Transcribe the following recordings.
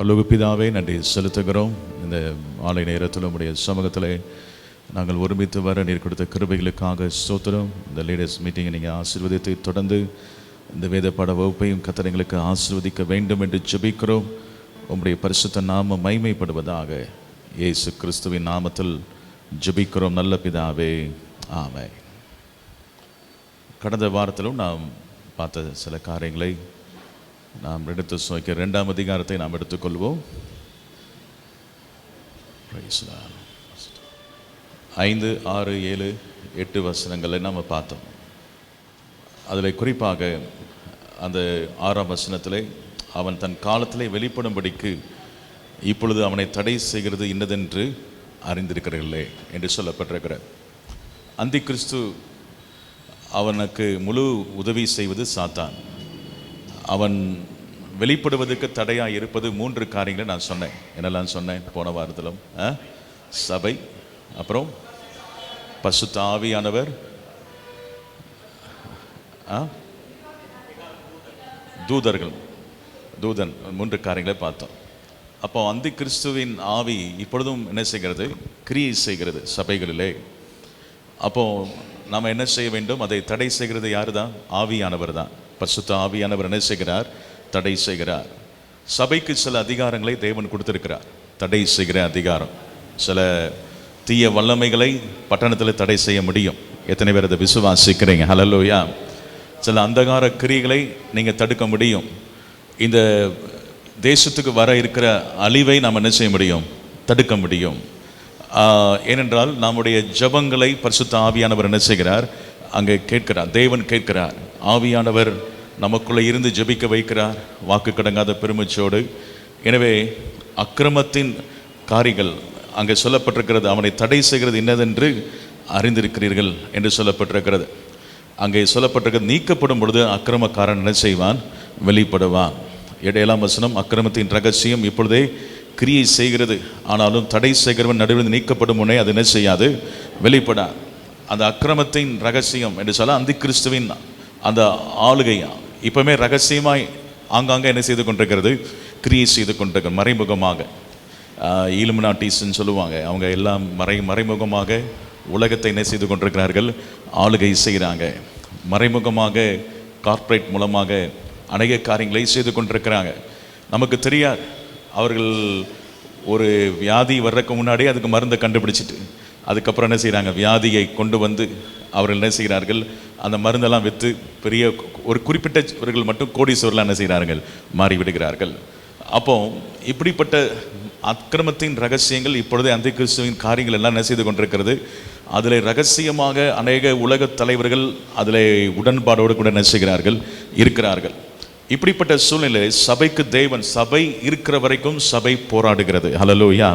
பரலோக பிதாவே, நன்றி செலுத்துகிறோம். இந்த மாலை நேரத்தில் உம்முடைய சமூகத்தில் நாங்கள் ஒருமித்து வர நீர் கொடுத்த கிருபைகளுக்காக ஸ்தோத்திரம். இந்த லீடர்ஸ் மீட்டிங்கை நீங்கள் ஆசீர்வதித்து தொடர்ந்து இந்த வேத பாட வகுப்பையும் கர்த்தர் ஆசீர்வதிக்க வேண்டும் என்று ஜெபிக்கிறோம். உம்முடைய பரிசுத்த நாமம் மகிமைப்படுவதாக. இயேசு கிறிஸ்துவின் நாமத்தில் ஜெபிக்கிறோம் நல்ல பிதாவே, ஆமென். கடந்த வாரத்திலும் நாம் பார்த்த சில காரியங்களை நாம் எடுத்து சுவைக்க 2ஆம் அதிகாரத்தை நாம் எடுத்துக்கொள்வோம். 5, 6, 7, 8 வசனங்களை நாம் பார்த்தோம். அதில் குறிப்பாக அந்த 6ஆம் வசனத்திலே அவன் தன் காலத்திலே வெளிப்படும்படிக்கு இப்பொழுது அவனை தடை செய்கிறது இன்னதென்று அறிந்திருக்கிறீர்களே என்று சொல்லப்பட்டிருக்கிறார். அந்தி கிறிஸ்து அவனுக்கு முழு உதவி செய்வது சாத்தான். அவன் வெளிப்படுவதற்கு தடையாக இருப்பது 3 காரியங்களை நான் சொன்னேன். என்னெல்லாம் சொன்னேன் போன வாரத்திலும்? சபை, அப்புறம் பரிசுத்த ஆவியானவர், தூதன் 3 காரியங்களை பார்த்தோம். அப்போ அந்தி கிறிஸ்துவின் ஆவி இப்பொழுதும் என்ன செய்கிறது? கிரியை செய்கிறது சபைகளிலே. அப்போ நாம் என்ன செய்ய வேண்டும்? அதை தடை செய்கிறது யாரு தான்? ஆவியானவர் தான். பரிசுத்த ஆவியானவர் என்ன செய்கிறார்? தடை செய்கிறார். சபைக்கு சில அதிகாரங்களை தேவன் கொடுத்திருக்கிறார். தடை செய்கிற அதிகாரம். சில தீய வல்லமைகளை பட்டணத்தில் தடை செய்ய முடியும். எத்தனை பேர் அதை விசுவாசிக்கிறீங்க? ஹல்லேலூயா. சில அந்தகார கிரியைகளை நீங்கள் தடுக்க முடியும். இந்த தேசத்துக்கு வர இருக்கிற அழிவை நாம் என்ன செய்ய முடியும்? தடுக்க முடியும். ஏனென்றால் நம்முடைய ஜெபங்களை பரிசுத்த ஆவியானவர் என்ன செய்கிறார்? அங்கே கேட்கிறார். தேவன் கேட்கிறார். ஆவியானவர் நமக்குள்ளே இருந்து ஜெபிக்க வைக்கிறார், வாக்கு கடங்காத பெருமிச்சோடு. எனவே அக்கிரமத்தின் காரியங்கள் அங்கே சொல்லப்பட்டிருக்கிறது. அவனை தடை செய்கிறது என்னதென்று அறிந்திருக்கிறீர்கள் என்று சொல்லப்பட்டிருக்கிறது. அங்கே சொல்லப்பட்டிருக்கிறது, நீக்கப்படும் பொழுது அக்கிரமக்காரன் என்ன செய்வான்? வெளிப்படுவான். 7ஆம் வசனம், அக்கிரமத்தின் ரகசியம் இப்பொழுதே கிரியை செய்கிறது, ஆனாலும் தடை செய்கிறவன் நடுவில் நீக்கப்படும் முன்னே அது என்ன செய்யாது? வெளிப்படா. அந்த அக்கிரமத்தின் ரகசியம் என்று சொல்ல அந்தி கிறிஸ்துவின் அந்த ஆளுகை இப்பவுமே ரகசியமாய் ஆங்காங்கே என்ன செய்து கொண்டிருக்கிறது? கிரியை செய்து கொண்டிருக்கிறது. மறைமுகமாக இலுமினாட்டிஸ்ன்னு சொல்லுவாங்க. அவங்க எல்லாம் மறைமுகமாக உலகத்தை என்ன செய்து கொண்டிருக்கிறார்கள்? ஆளுகை செய்கிறாங்க. மறைமுகமாக கார்ப்பரேட் மூலமாக அநேக காரியங்களை செய்து கொண்டிருக்கிறாங்க. நமக்கு தெரியாது. அவர்கள் ஒரு வியாதி வர்றதுக்கு முன்னாடியே அதுக்கு மருந்தை கண்டுபிடிச்சிட்டு அதுக்கப்புறம் என்ன செய்கிறாங்க? வியாதியை கொண்டு வந்து அவர்கள் என்ன செய்கிறார்கள்? அந்த மருந்தெல்லாம் விற்று பெரிய ஒரு குறிப்பிட்டவர்கள் மட்டும் கோடீஸ்வரர்கள் என்ன செய்கிறார்கள்? மாறிவிடுகிறார்கள். அப்போ இப்படிப்பட்ட அக்கிரமத்தின் ரகசியங்கள் இப்பொழுதே அந்தி கிறிஸ்துவின் காரியங்கள் எல்லாம் என்ன செய்து கொண்டிருக்கிறது? அதில் ரகசியமாக அநேக உலக தலைவர்கள் அதில் உடன்பாடோடு கூட என்ன செய்கிறார்கள்? இருக்கிறார்கள். இப்படிப்பட்ட சூழ்நிலை சபைக்கு தேவன், சபை இருக்கிற வரைக்கும் சபை போராடுகிறது. ஹல்லேலூயா.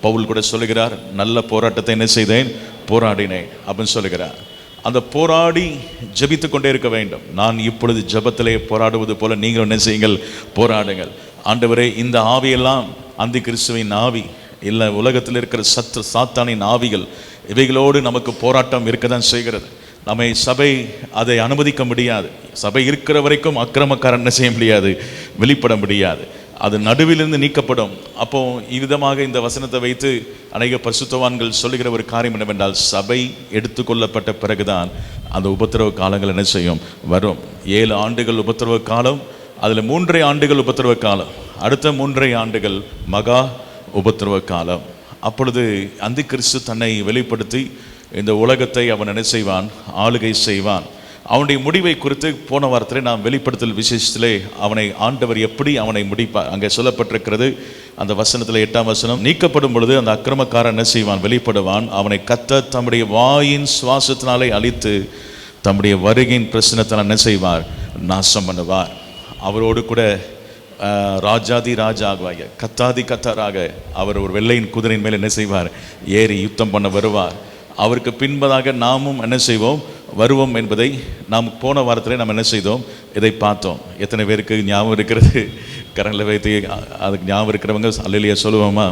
பவுல் கூட சொல்லுகிறார், நல்ல போராட்டத்தை என்ன செய்தேன்? போராடினேன் அப்படின்னு சொல்லுகிறார். அந்த போராடி ஜெபித்து கொண்டே இருக்க வேண்டும். நான் இப்பொழுது ஜெபத்திலே போராடுவது போல நீங்கள் என்ன செய்யுங்கள்? போராடுங்கள். ஆண்டவரே, இந்த ஆவியெல்லாம் அந்தி கிறிஸ்துவின் ஆவி இல்லை, உலகத்தில் இருக்கிற சாத்தானின் ஆவிகள், இவைகளோடு நமக்கு போராட்டம் இருக்க தான் செய்கிறது. நம்மை சபை அதை அனுமதிக்க முடியாது. சபை இருக்கிற வரைக்கும் அக்கிரமக்காரன் என்ன செய்ய முடியாது? வெளிப்பட முடியாது. அது நடுவிலிருந்து நீக்கப்படும். அப்போ இவ்விதமாக இந்த வசனத்தை வைத்து அநேக பரிசுத்தவான்கள் சொல்லுகிற ஒரு காரியம் என்னவென்றால், சபை எடுத்துக்கொள்ளப்பட்ட பிறகுதான் அந்த உபத்திரவ காலங்கள் என்ன செய்யும்? வரும். 7 ஆண்டுகள் உபத்திரவ காலம், அதில் 3 ஆண்டுகள் உபத்திரவ காலம், அடுத்த 3 ஆண்டுகள் மகா உபத்திரவ காலம். அப்பொழுது அந்தி கிறிஸ்து தன்னை வெளிப்படுத்தி இந்த உலகத்தை அவன் என்ன செய்வான்? ஆளுகை செய்வான். அவனுடைய முடிவை குறித்து போன வாரத்தில் நாம் வெளிப்படுத்தல் விசேஷத்திலே அவனை ஆண்டவர் எப்படி அவனை முடிப்பார் அங்கே சொல்லப்பட்டிருக்கிறது. அந்த வசனத்தில் 8ஆம் வசனம், நீக்கப்படும் பொழுது அந்த அக்கிரமக்காரன் என்ன செய்வான்? வெளிப்படுவான். அவனை கர்த்தர் தம்முடைய வாயின் சுவாசத்தினாலே அழித்து தம்முடைய வருகையின் பிரச்சனத்தினால் என்ன செய்வார்? நாசம் பண்ணுவார். அவரோடு கூட ராஜாதி ராஜாவாக கத்தாதி கத்தாராக அவர் ஒரு வெள்ளையின் குதிரையின் மேல் என்ன செய்வார்? ஏறி யுத்தம் பண்ண வருவார். அவருக்கு பின்பதாக நாமும் என்ன செய்வோம்? வருவோம் என்பதை நாம் போன வாரத்தில் நாம் என்ன செய்தோம்? இதை பார்த்தோம். எத்தனை பேருக்கு ஞாபகம் இருக்கிறது? கரங்களை வைத்து அதுக்கு ஞாபகம் இருக்கிறவங்க அல்லேலூயா சொல்லுவோமா?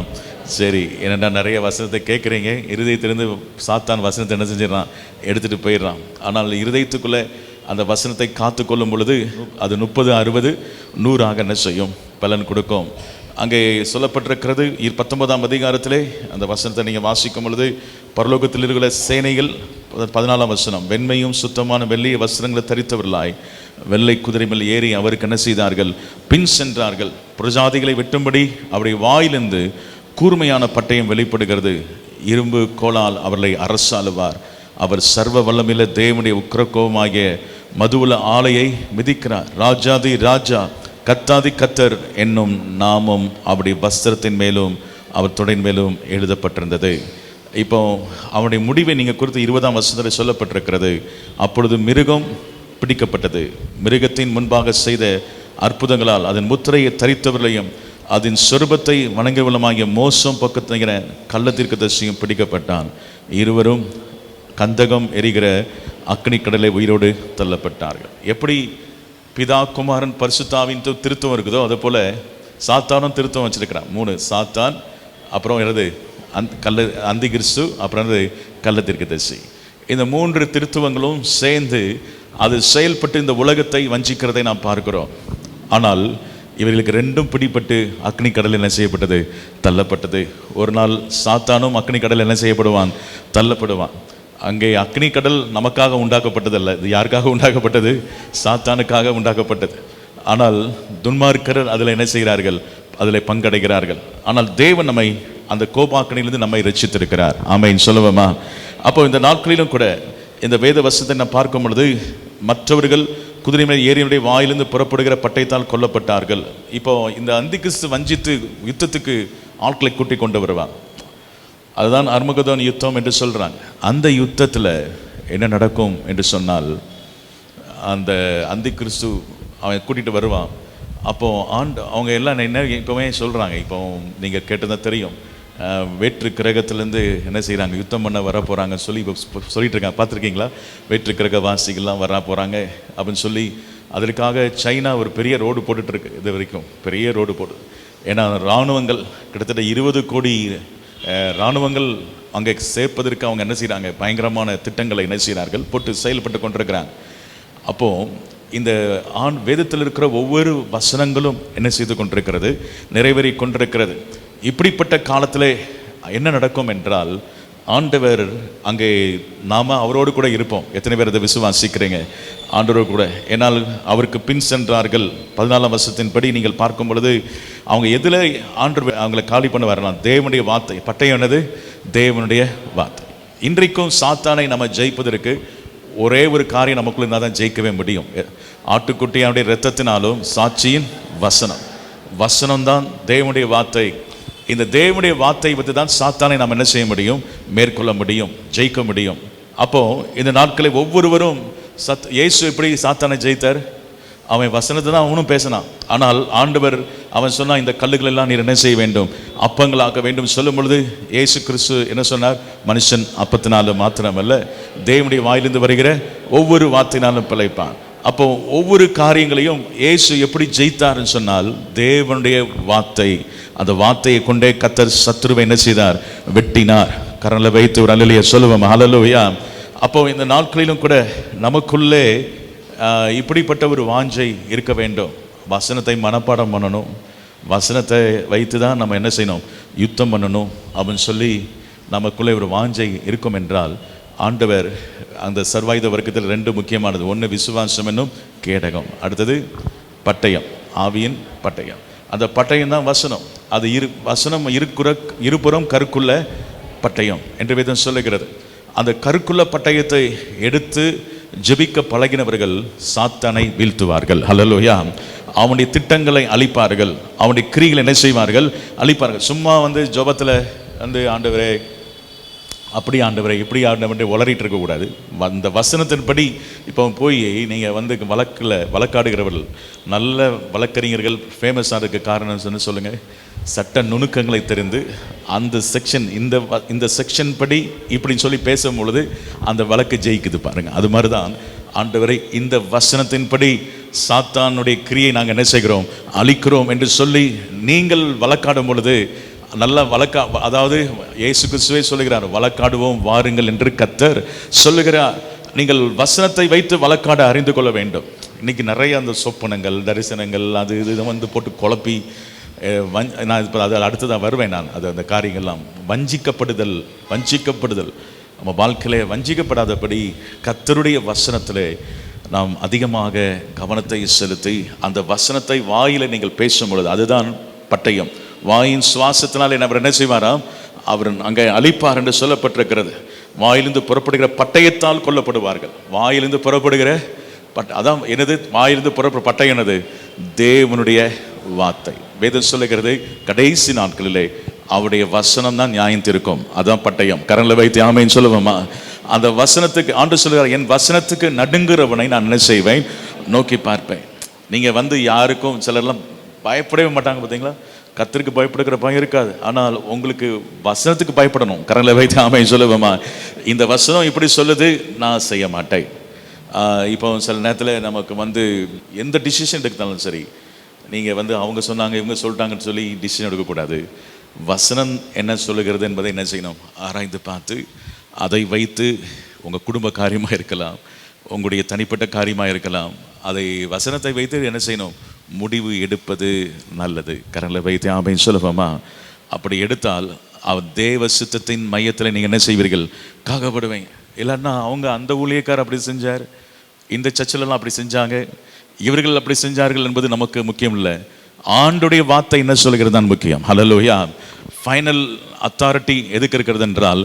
சரி. ஏன்னா நிறைய வசனத்தை கேட்குறீங்க. இருதயத்திலிருந்து சாத்தான் வசனத்தை என்ன செஞ்சிடறான்? எடுத்துகிட்டு போயிடுறான். ஆனால் இருதயத்துக்குள்ளே அந்த வசனத்தை காத்து கொள்ளும் பொழுது அது 30, 60, 100 என்ன செய்யும்? பலன் கொடுக்கும். அங்கே சொல்லப்பட்டிருக்கிறது 19ஆம் அதிகாரத்திலே அந்த வசனத்தை நீங்கள் வாசிக்கும் பொழுது, பரலோகத்தில் இருக்கிற சேனைகள் 14ஆம் வசனம், வெண்மையும் சுத்தமான வெள்ளிய வஸ்திரங்களை தரித்தவர்களாய் வெள்ளை குதிரை மேல் ஏறி அவருக்கு என்ன செய்தார்கள், பின் சென்றார்கள். பிரஜாதிகளை வெட்டும்படி அவருடைய வாயிலிருந்து கூர்மையான பட்டயம் வெளிப்படுகிறது. இரும்பு கோலால் அவர்களை அரசாளுவார். அவர் சர்வ வல்லமில்ல தேவனுடைய உக்கிரகோபமாகிய மதுவுல ஆலையை மிதிக்கிறார். ராஜாதி ராஜா கத்தாதி கத்தர் என்னும் நாமம் அவருடைய வஸ்திரத்தின் மேலும் அவர் தொடையின் மேலும் எழுதப்பட்டிருந்தது. இப்போ அவனுடைய முடிவை நீங்கள் குறித்து 20ஆம் வசனத்தில் சொல்லப்பட்டிருக்கிறது. அப்பொழுது மிருகம் பிடிக்கப்பட்டது. மிருகத்தின் முன்பாக செய்த அற்புதங்களால் அதன் முத்திரையை தரித்தவர்களையும் அதன் சொரூபத்தை வணங்குவலமாகிய மோசம் பக்கத்துகிற கள்ளத்தீர்க்கதரிசியும் பிடிக்கப்பட்டான். இருவரும் கந்தகம் எரிகிற அக்னி கடலை உயிரோடு தள்ளப்பட்டார்கள். எப்படி பிதா குமாரன் பரிசுத்தாவின் திருத்தம் இருக்குதோ அதே போல சாத்தானும் திருத்தம் வச்சிருக்கிறான். 3 சாத்தான், அப்புறம் அந்தி கிறிஸ்து, அப்புறம் கள்ளத்தீர்க்கதரிசி. இந்த 3 திருத்துவங்களும் சேர்ந்து அது செயல்பட்டு இந்த உலகத்தை வஞ்சிக்கிறதை நாம் பார்க்கிறோம். ஆனால் இவர்களுக்கு 2ம் பிடிப்பட்டு அக்னி கடல் என்ன செய்யப்பட்டது, தள்ளப்பட்டது. ஒரு நாள் சாத்தானும் அக்னி கடல் என்ன செய்யப்படுவான், தள்ளப்படுவான். அங்கே அக்னி கடல் நமக்காக உண்டாக்கப்பட்டதல்ல, இது யாருக்காக உண்டாக்கப்பட்டது, சாத்தானுக்காக உண்டாக்கப்பட்டது. ஆனால் துன்மார்க்கர் அதில் என்ன செய்கிறார்கள், அதில் பங்கடைகிறார்கள். ஆனால் தேவன் நம்மை அந்த கோபாக்கனிலிருந்து நம்மை ரட்சித்திருக்கிறார். ஆமென் சொல்லுவோமா? அப்போ இந்த நாட்களிலும் கூட இந்த வேத வசனத்தை நான் பார்க்கும் பொழுது, மற்றவர்கள் குதிரை மேல் ஏறியவருடைய வாயிலிருந்து புறப்படுகிற பட்டயத்தால் கொல்லப்பட்டார்கள். இப்போ இந்த அந்தி கிறிஸ்து வஞ்சித்து யுத்தத்துக்கு ஆட்களை கூட்டி கொண்டு வருவாங்க. அதுதான் அர்மகதோன் யுத்தம் என்று சொல்கிறாங்க. அந்த யுத்தத்தில் என்ன நடக்கும் என்று சொன்னால், அந்த அந்தி கிறிஸ்து அவன் கூட்டிகிட்டு வருவான். அப்போது அவங்க எல்லாம் என்ன இப்போவே சொல்கிறாங்க, இப்போ நீங்கள் கேட்டதான் தெரியும், வேற்று கிரகத்திலேருந்து என்ன செய்கிறாங்க, யுத்தம் பண்ண வர போகிறாங்கன்னு சொல்லி இப்போ சொல்லிட்டு இருக்காங்க. பார்த்துருக்கீங்களா? வேற்று கிரக வாசிகள்லாம் வர போகிறாங்க அப்படின்னு சொல்லி. அதற்காக சைனா ஒரு பெரிய ரோடு போட்டுட்ருக்கு. இது வரைக்கும் பெரிய ரோடு போடுது. ஏன்னா இராணுவங்கள் கிட்டத்தட்ட 20 கோடி இராணுவங்கள் அங்கே சேர்ப்பதற்கு அவங்க என்ன செய்கிறாங்க, பயங்கரமான திட்டங்களை என்ன செய்கிறார்கள், போட்டு செயல்பட்டு கொண்டிருக்கிறாங்க. அப்போது இந்த வேதத்தில் இருக்கிற ஒவ்வொரு வசனங்களும் என்ன செய்து கொண்டிருக்கிறது, நிறைவேறி கொண்டிருக்கிறது. இப்படிப்பட்ட காலத்தில் என்ன நடக்கும் என்றால், ஆண்டவர் அங்கே நாம் அவரோடு கூட இருப்போம். எத்தனை பேர் அதை விசுவாசிக்கிறீங்க? ஆண்டவரோடு கூட. ஏன்னால் அவருக்கு பின் சென்றார்கள். 14ஆம் வசனத்தின்படி நீங்கள் பார்க்கும் பொழுது அவங்க எதில் ஆண்டவர் அவங்களை காலி பண்ண வரலாம், தேவனுடைய வார்த்தை. பட்டயம் என்னது, தேவனுடைய வார்த்தை. இன்றைக்கும் சாத்தானை நம்ம ஜெயிப்பதற்கு ஒரே ஒரு காரியம் நமக்குள்ள இருந்தால் தான் ஜெயிக்கவே முடியும். ஆட்டுக்குட்டியானுடைய இரத்தத்தினாலும் சாட்சியின் வசனம். வசனம்தான் தேவனுடைய வார்த்தை. இந்த தேவனுடைய வார்த்தை பற்றி தான் சாத்தானை நாம் என்ன செய்ய முடியும், மேற்கொள்ள முடியும், ஜெயிக்க முடியும். அப்போ இந்த நாட்களில் ஒவ்வொருவரும் இயேசு எப்படி சாத்தானை ஜெயித்தார்? அவன் வசனத்தை தான் அவனும் பேசினான். ஆனால் ஆண்டவர் அவன் சொன்னான், இந்த கல்லுகள் எல்லாம் நீர் என்ன செய்ய வேண்டும், அப்பங்களாக்க வேண்டும் சொல்லும் பொழுது இயேசு கிறிஸ்து என்ன சொன்னார்? மனுஷன் அப்பத்தினாலும் மாத்திரமல்ல, தேவனுடைய வாயிலிருந்து வருகிற ஒவ்வொரு வார்த்தையினாலும் பிழைப்பான். அப்போ ஒவ்வொரு காரியங்களையும் இயேசு எப்படி ஜெயித்தார்னு சொன்னால், தேவனுடைய வார்த்தை. அந்த வார்த்தையை கொண்டே கர்த்தர் சத்துருவை என்ன செய்தார், வெட்டினார். கரங்களை வைத்து ஒரு அல்லேலூயா சொல்லுவோம். ஹல்லேலூயா. அப்போ இந்த நாட்களிலும் கூட நமக்குள்ளே இப்படிப்பட்ட ஒரு வாஞ்சை இருக்க வேண்டும். வசனத்தை மனப்பாடம் பண்ணணும், வசனத்தை வைத்து தான் நம்ம என்ன செய்யணும், யுத்தம் பண்ணணும் அப்படின்னு சொல்லி நமக்குள்ளே ஒரு வாஞ்சை இருக்கும் என்றால், ஆண்டவர் அந்த சர்வாயுத வர்க்கத்தில் 2 முக்கியமானது. ஒன்று விசுவாசம் என்னும் கேடகம், அடுத்தது பட்டயம், ஆவியின் பட்டயம். அந்த பட்டயம் தான் வசனம். அது வசனம் இருபுறம் கருக்குள்ள பட்டயம் என்று வேதம் சொல்லுகிறது. அந்த கருக்குள்ள பட்டயத்தை எடுத்து ஜெபிக்க பழகினவர்கள் சாத்தானை வீழ்த்துவார்கள். ஹல்லேலூயா. அவனுடைய திட்டங்களை அழிப்பார்கள், அவனுடைய கிரியைகளை என்ன செய்வார்கள், அழிப்பார்கள். சும்மா ஜெபத்தில் ஆண்டவரே அப்படி ஆண்டவரை இப்படி ஆண்டவரை உளறிட்டு இருக்கக்கூடாது. அந்த வசனத்தின்படி இப்போ போய் நீங்கள் வழக்காடுகிறவர்கள், நல்ல வழக்கறிஞர்கள் ஃபேமஸாக இருக்க காரணம் சொல்லுங்கள், சட்ட நுணுக்கங்களை தெரிந்து அந்த செக்ஷன் இந்த செக்ஷன் படி இப்படின்னு சொல்லி பேசும் பொழுது அந்த வழக்கு ஜெயிக்குது பாருங்கள். அது மாதிரி தான் ஆண்டவரை இந்த வசனத்தின்படி சாத்தானுடைய கிரியை நாங்கள் என்ன செய்கிறோம், அழிக்கிறோம் என்று சொல்லி நீங்கள் வழக்காடும் பொழுது நல்ல அதாவது இயேசு கிறிஸ்துவே சொல்லுகிறார், வழக்காடுவோம் வாருங்கள் என்று கர்த்தர் சொல்லுகிறார். நீங்கள் வசனத்தை வைத்து வழக்காட அறிந்து கொள்ள வேண்டும். இன்னைக்கு நிறைய அந்த சொப்பனங்கள், தரிசனங்கள், அது இது போட்டு குழப்பி நான் இப்போ அது அடுத்ததாக வருவேன். நான் அது அந்த காரியங்கள்லாம் வஞ்சிக்கப்படுதல் நம்ம வாழ்க்கையிலே வஞ்சிக்கப்படாதபடி கர்த்தருடைய வசனத்திலே நாம் அதிகமாக கவனத்தை செலுத்தி அந்த வசனத்தை வாயில் நீங்கள் பேசும் பொழுது அதுதான் பட்டயம். வாயின் சுவாசத்தினால் என்ன செய்வாராம்? அவர் அங்கே அழிப்பார் என்று சொல்லப்பட்டிருக்கிறது. வாயிலிருந்து புறப்படுகிற பட்டயத்தால் கொல்லப்படுவார்கள். வாயிலிருந்து புறப்படுகிற அதான் எனது வாயிலிருந்து புறப்படுற பட்டயம் என்னது? தேவனுடைய வார்த்தை. வேதம் சொல்லுகிறது கடைசி நாட்களிலே அவருடைய வசனம் தான் நியாயம் தீர்க்கும். அதான் பட்டயம். கரங்களை வைத்து ஆமைன்னு சொல்லுவோமா? அந்த வசனத்துக்கு ஆண்டு சொல்லுகிறார், என் வசனத்துக்கு நடுங்குறவனை நான் என்ன செய்வேன்? நோக்கி பார்ப்பேன். நீங்க யாருக்கும் சிலர்லாம் பயப்படவே மாட்டாங்க பார்த்தீங்களா? கர்த்தருக்கு பயப்படுகிற பயம் இருக்காது. ஆனால் உங்களுக்கு வசனத்துக்கு பயப்படணும். கரங்களை வைத்து ஆமைன்னு சொல்லுவோமா? இந்த வசனம் இப்படி சொல்லுது, நான் செய்ய மாட்டேன். இப்போ சில நேரத்தில் நமக்கு எந்த டிசிஷன் எடுத்தாலும் சரி, நீங்கள் அவங்க சொன்னாங்க இவங்க சொல்லிட்டாங்கன்னு சொல்லி டிசிஷன் எடுக்கக்கூடாது. வசனம் என்ன சொல்லுகிறது என்பதை என்ன செய்யணும்? ஆராய்ந்து பார்த்து அதை வைத்து உங்கள் குடும்ப காரியமாக இருக்கலாம், உங்களுடைய தனிப்பட்ட காரியமாக இருக்கலாம், அதை வசனத்தை வைத்து என்ன செய்யணும்? முடிவு எடுப்பது நல்லது. கரங்களை வைத்து ஆமைன்னு சொல்லுவோமா? அப்படி எடுத்தால் தேவ சித்தத்தின் மையத்தில் நீங்கள் என்ன செய்வீர்கள்? காக்கப்படுவீங்க. இல்லைன்னா அவங்க அந்த ஊழியக்காரர் அப்படி செஞ்சார், இந்த சர்ச்சிலெல்லாம் அப்படி செஞ்சாங்க, இவர்கள் அப்படி செஞ்சார்கள் என்பது நமக்கு முக்கியம் இல்லை. ஆண்டுடைய வார்த்தை என்ன சொல்கிறது தான் முக்கியம். ஹல்லேலூயா. ஃபைனல் அத்தாரிட்டி எதுக்கு இருக்கிறது என்றால்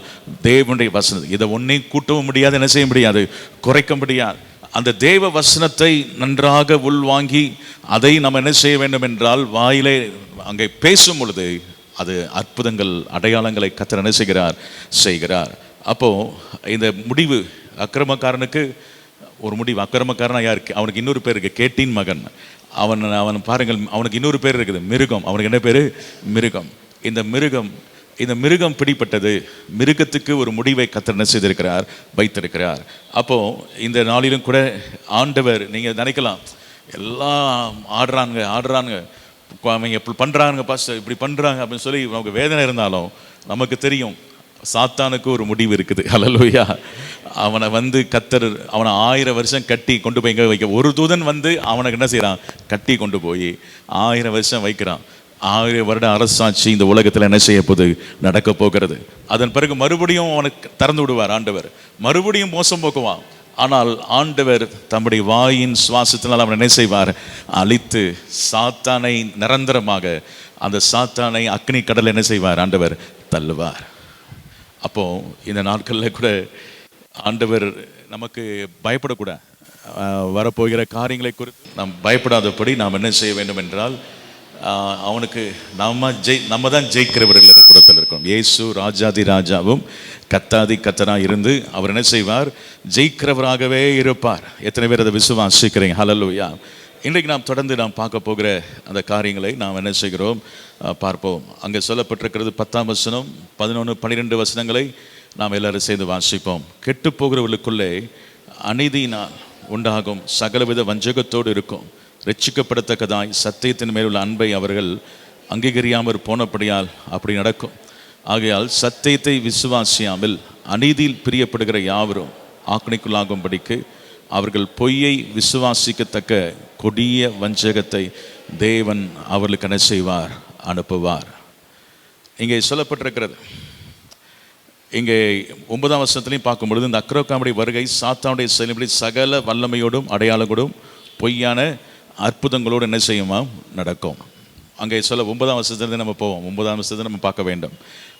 தேவனுடைய வசனம். இதை ஒன்றையும் கூட்டவும் முடியாது, என்ன செய்ய முடியாது, குறைக்க முடியாது. அந்த தேவ வசனத்தை நன்றாக உள்வாங்கி அதை நம்ம என்ன செய்ய வேண்டும் என்றால் வாயிலே அங்கே பேசும் பொழுது அது அற்புதங்கள் அடையாளங்களை கர்த்தர் என்ன செய்கிறார். அப்போ இந்த முடிவு அக்கிரமக்காரனுக்கு ஒரு முடிவு. அக்கிரமக்காரனா யாருக்கு? அவனுக்கு இன்னொரு பேர் இருக்கு, கேட்டின் மகன். அவன் பாருங்கள், அவனுக்கு இன்னொரு பேர் இருக்குது, மிருகம். அவனுக்கு என்ன பேரு? மிருகம். இந்த மிருகம் பிடிப்பட்டது. மிருகத்துக்கு ஒரு முடிவை கர்த்தர் என்ன செய்திருக்கிறார்? வைத்திருக்கிறார். அப்போ இந்த நாளிலும் கூட ஆண்டவர், நீங்க நினைக்கலாம் எல்லாம் ஆடுறாங்க அவங்க எப்படி பண்றாங்க பாஸ்டர், இப்படி பண்றாங்க அப்படின்னு சொல்லி நமக்கு வேதனை இருந்தாலும் நமக்கு தெரியும் சாத்தானுக்கு ஒரு முடிவு இருக்குது. ஹல்லேலூயா. அவனை கர்த்தர் அவனை 1000 வருஷம் கட்டி கொண்டு போய் எங்கே வைக்க? ஒரு தூதன் அவனுக்கு என்ன செய்யறான்? கட்டி கொண்டு போய் 1000 வருஷம் வைக்கிறான். 1000 வருட அரசாட்சி இந்த உலகத்தில் என்ன செய்ய போது? நடக்க போகிறது. அதன் பிறகு மறுபடியும் அவனுக்கு திறந்து விடுவார் ஆண்டவர். மறுபடியும் மோசம் போக்குவான். ஆனால் ஆண்டவர் தம்முடைய வாயின் சுவாசத்தினால் அவன் என்ன செய்வார்? அழித்து சாத்தானை நிரந்தரமாக, அந்த சாத்தானை அக்னி கடல் என்ன செய்வார்? ஆண்டவர் தள்ளுவார். அப்போ இந்த நாட்களில் கூட ஆண்டவர் நமக்கு பயப்படக்கூடாது. வரப்போகிற காரியங்களை குறித்து நாம் பயப்படாதபடி நாம் என்ன செய்ய வேண்டும் என்றால் அவனுக்கு நம்ம தான் ஜெயிக்கிறவர்கள் கூடத்தில் இருக்கோம். இயேசு ராஜாதி ராஜாவும் கத்தாதி கத்தனா இருந்து அவர் என்ன செய்வார்? ஜெயிக்கிறவராகவே இருப்பார். எத்தனை பேர் அதை விசுவாசிக்கிறீங்க? ஹல்லேலூயா. இன்றைக்கு நாம் தொடர்ந்து பார்க்க போகிற அந்த காரியங்களை நாம் என்ன செய்கிறோம் பார்ப்போம். அங்கே சொல்லப்பட்டிருக்கிறது 10ஆம் வசனம், 11, 12 வசனங்களை நாம் எல்லாரும் சேர்ந்து வாசிப்போம். கெட்டு போகிறவர்களுக்குள்ளே அநீதியினால் உண்டாகும் சகலவித வஞ்சகத்தோடு இருக்கும். ரட்சிக்கப்படத்தக்கதாய் சத்தியத்தின் மேலுள்ள அன்பை அவர்கள் அங்கீகரியாமல் போனபடியால் அப்படி நடக்கும். ஆகையால் சத்தியத்தை விசுவாசியாமல் அநீதியில் பிரியப்படுகிற யாவரும் ஆக்கினைக்குள்ளாகும்படிக்கு அவர்கள் பொய்யை விசுவாசிக்கத்தக்க கொடிய வஞ்சகத்தை தேவன் அவர்களுக்கு என்ன செய்வார்? அனுப்புவார். இங்கே சொல்லப்பட்டிருக்கிறது. இங்கே 9ஆம் வசனத்திலையும் பார்க்கும் பொழுது இந்த அக்கிரமக்காரனுடைய வருகை சாத்தானுடைய செயல்படி சகல வல்லமையோடும் அடையாளங்களோடும் பொய்யான அற்புதங்களோடு என்ன செய்யுமா? நடக்கும். அங்கே 9ஆம் வசனத்திலிருந்து நம்ம போவோம். 9ஆம் வசனத்தை நம்ம பார்க்க வேண்டும்.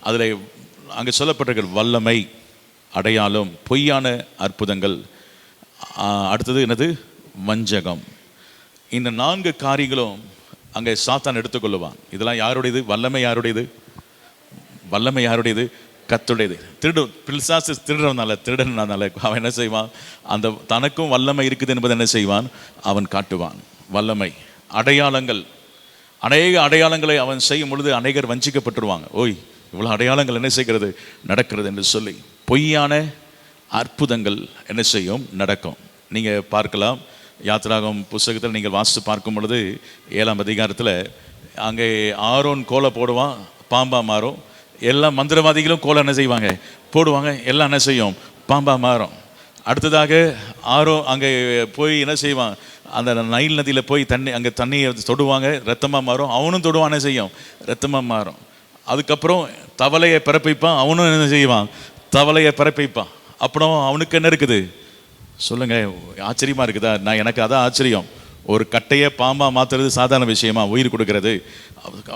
அதில் அங்கே சொல்லப்பட்டிருக்கிற வல்லமை, அடையாளம், பொய்யான அற்புதங்கள், அடுத்தது என்னது? வஞ்சகம். இந்த 4 காரியங்களும் அங்கே சாத்தான் எடுத்துக்கொள்ளுவான். இதெல்லாம் யாருடையது? வல்லமை யாருடையது? வல்லமை யாருடையது? கர்த்தருடையது. பிசாசு திருடனால அவன் என்ன செய்வான்? அந்த தனக்கும் வல்லமை இருக்குது என்பதை என்ன செய்வான்? அவன் காட்டுவான். வல்லமை, அடையாளங்கள், அநேக அடையாளங்களை அவன் செய்யும் பொழுது அநேகர் வஞ்சிக்கப்பட்டுருவாங்க. ஓய், இவ்வளோ அடையாளங்கள் என்ன செய்கிறது? நடக்கிறது என்று சொல்லி பொய்யான அற்புதங்கள் என்ன செய்யும்? நடக்கும். நீங்கள் பார்க்கலாம், யாத்திராகம் புஸ்தகத்தில் நீங்கள் வாசித்து பார்க்கும் பொழுது 7ஆம் அதிகாரத்தில் அங்கே ஆரோன் கோலை போடுவான், பாம்பா மாறும். எல்லா மந்திரவாதிகளும் கோலை என்ன செய்வாங்க? போடுவாங்க. எல்லாம் என்ன செய்யும்? பாம்பா மாறும். அடுத்ததாக அங்கே போய் என்ன செய்வான், அந்த நைல் நதியில் போய் அங்கே தண்ணியை தொடுவாங்க, ரத்தமாக மாறும். அவனும் தொடுவான், என்ன செய்யும், ரத்தமாக மாறும். அதுக்கப்புறம் தவளையை பிறப்பிப்பான், அவனும் என்ன செய்வான், தவளையை பிறப்பிப்பான். அப்புறம் அவனுக்கு என்ன இருக்குது சொல்லுங்க, ஆச்சரியமா இருக்குதா? எனக்கு அதான் ஆச்சரியம். ஒரு கட்டையை பாம்பா மாத்துறது சாதாரண விஷயமா, உயிர் கொடுக்கறது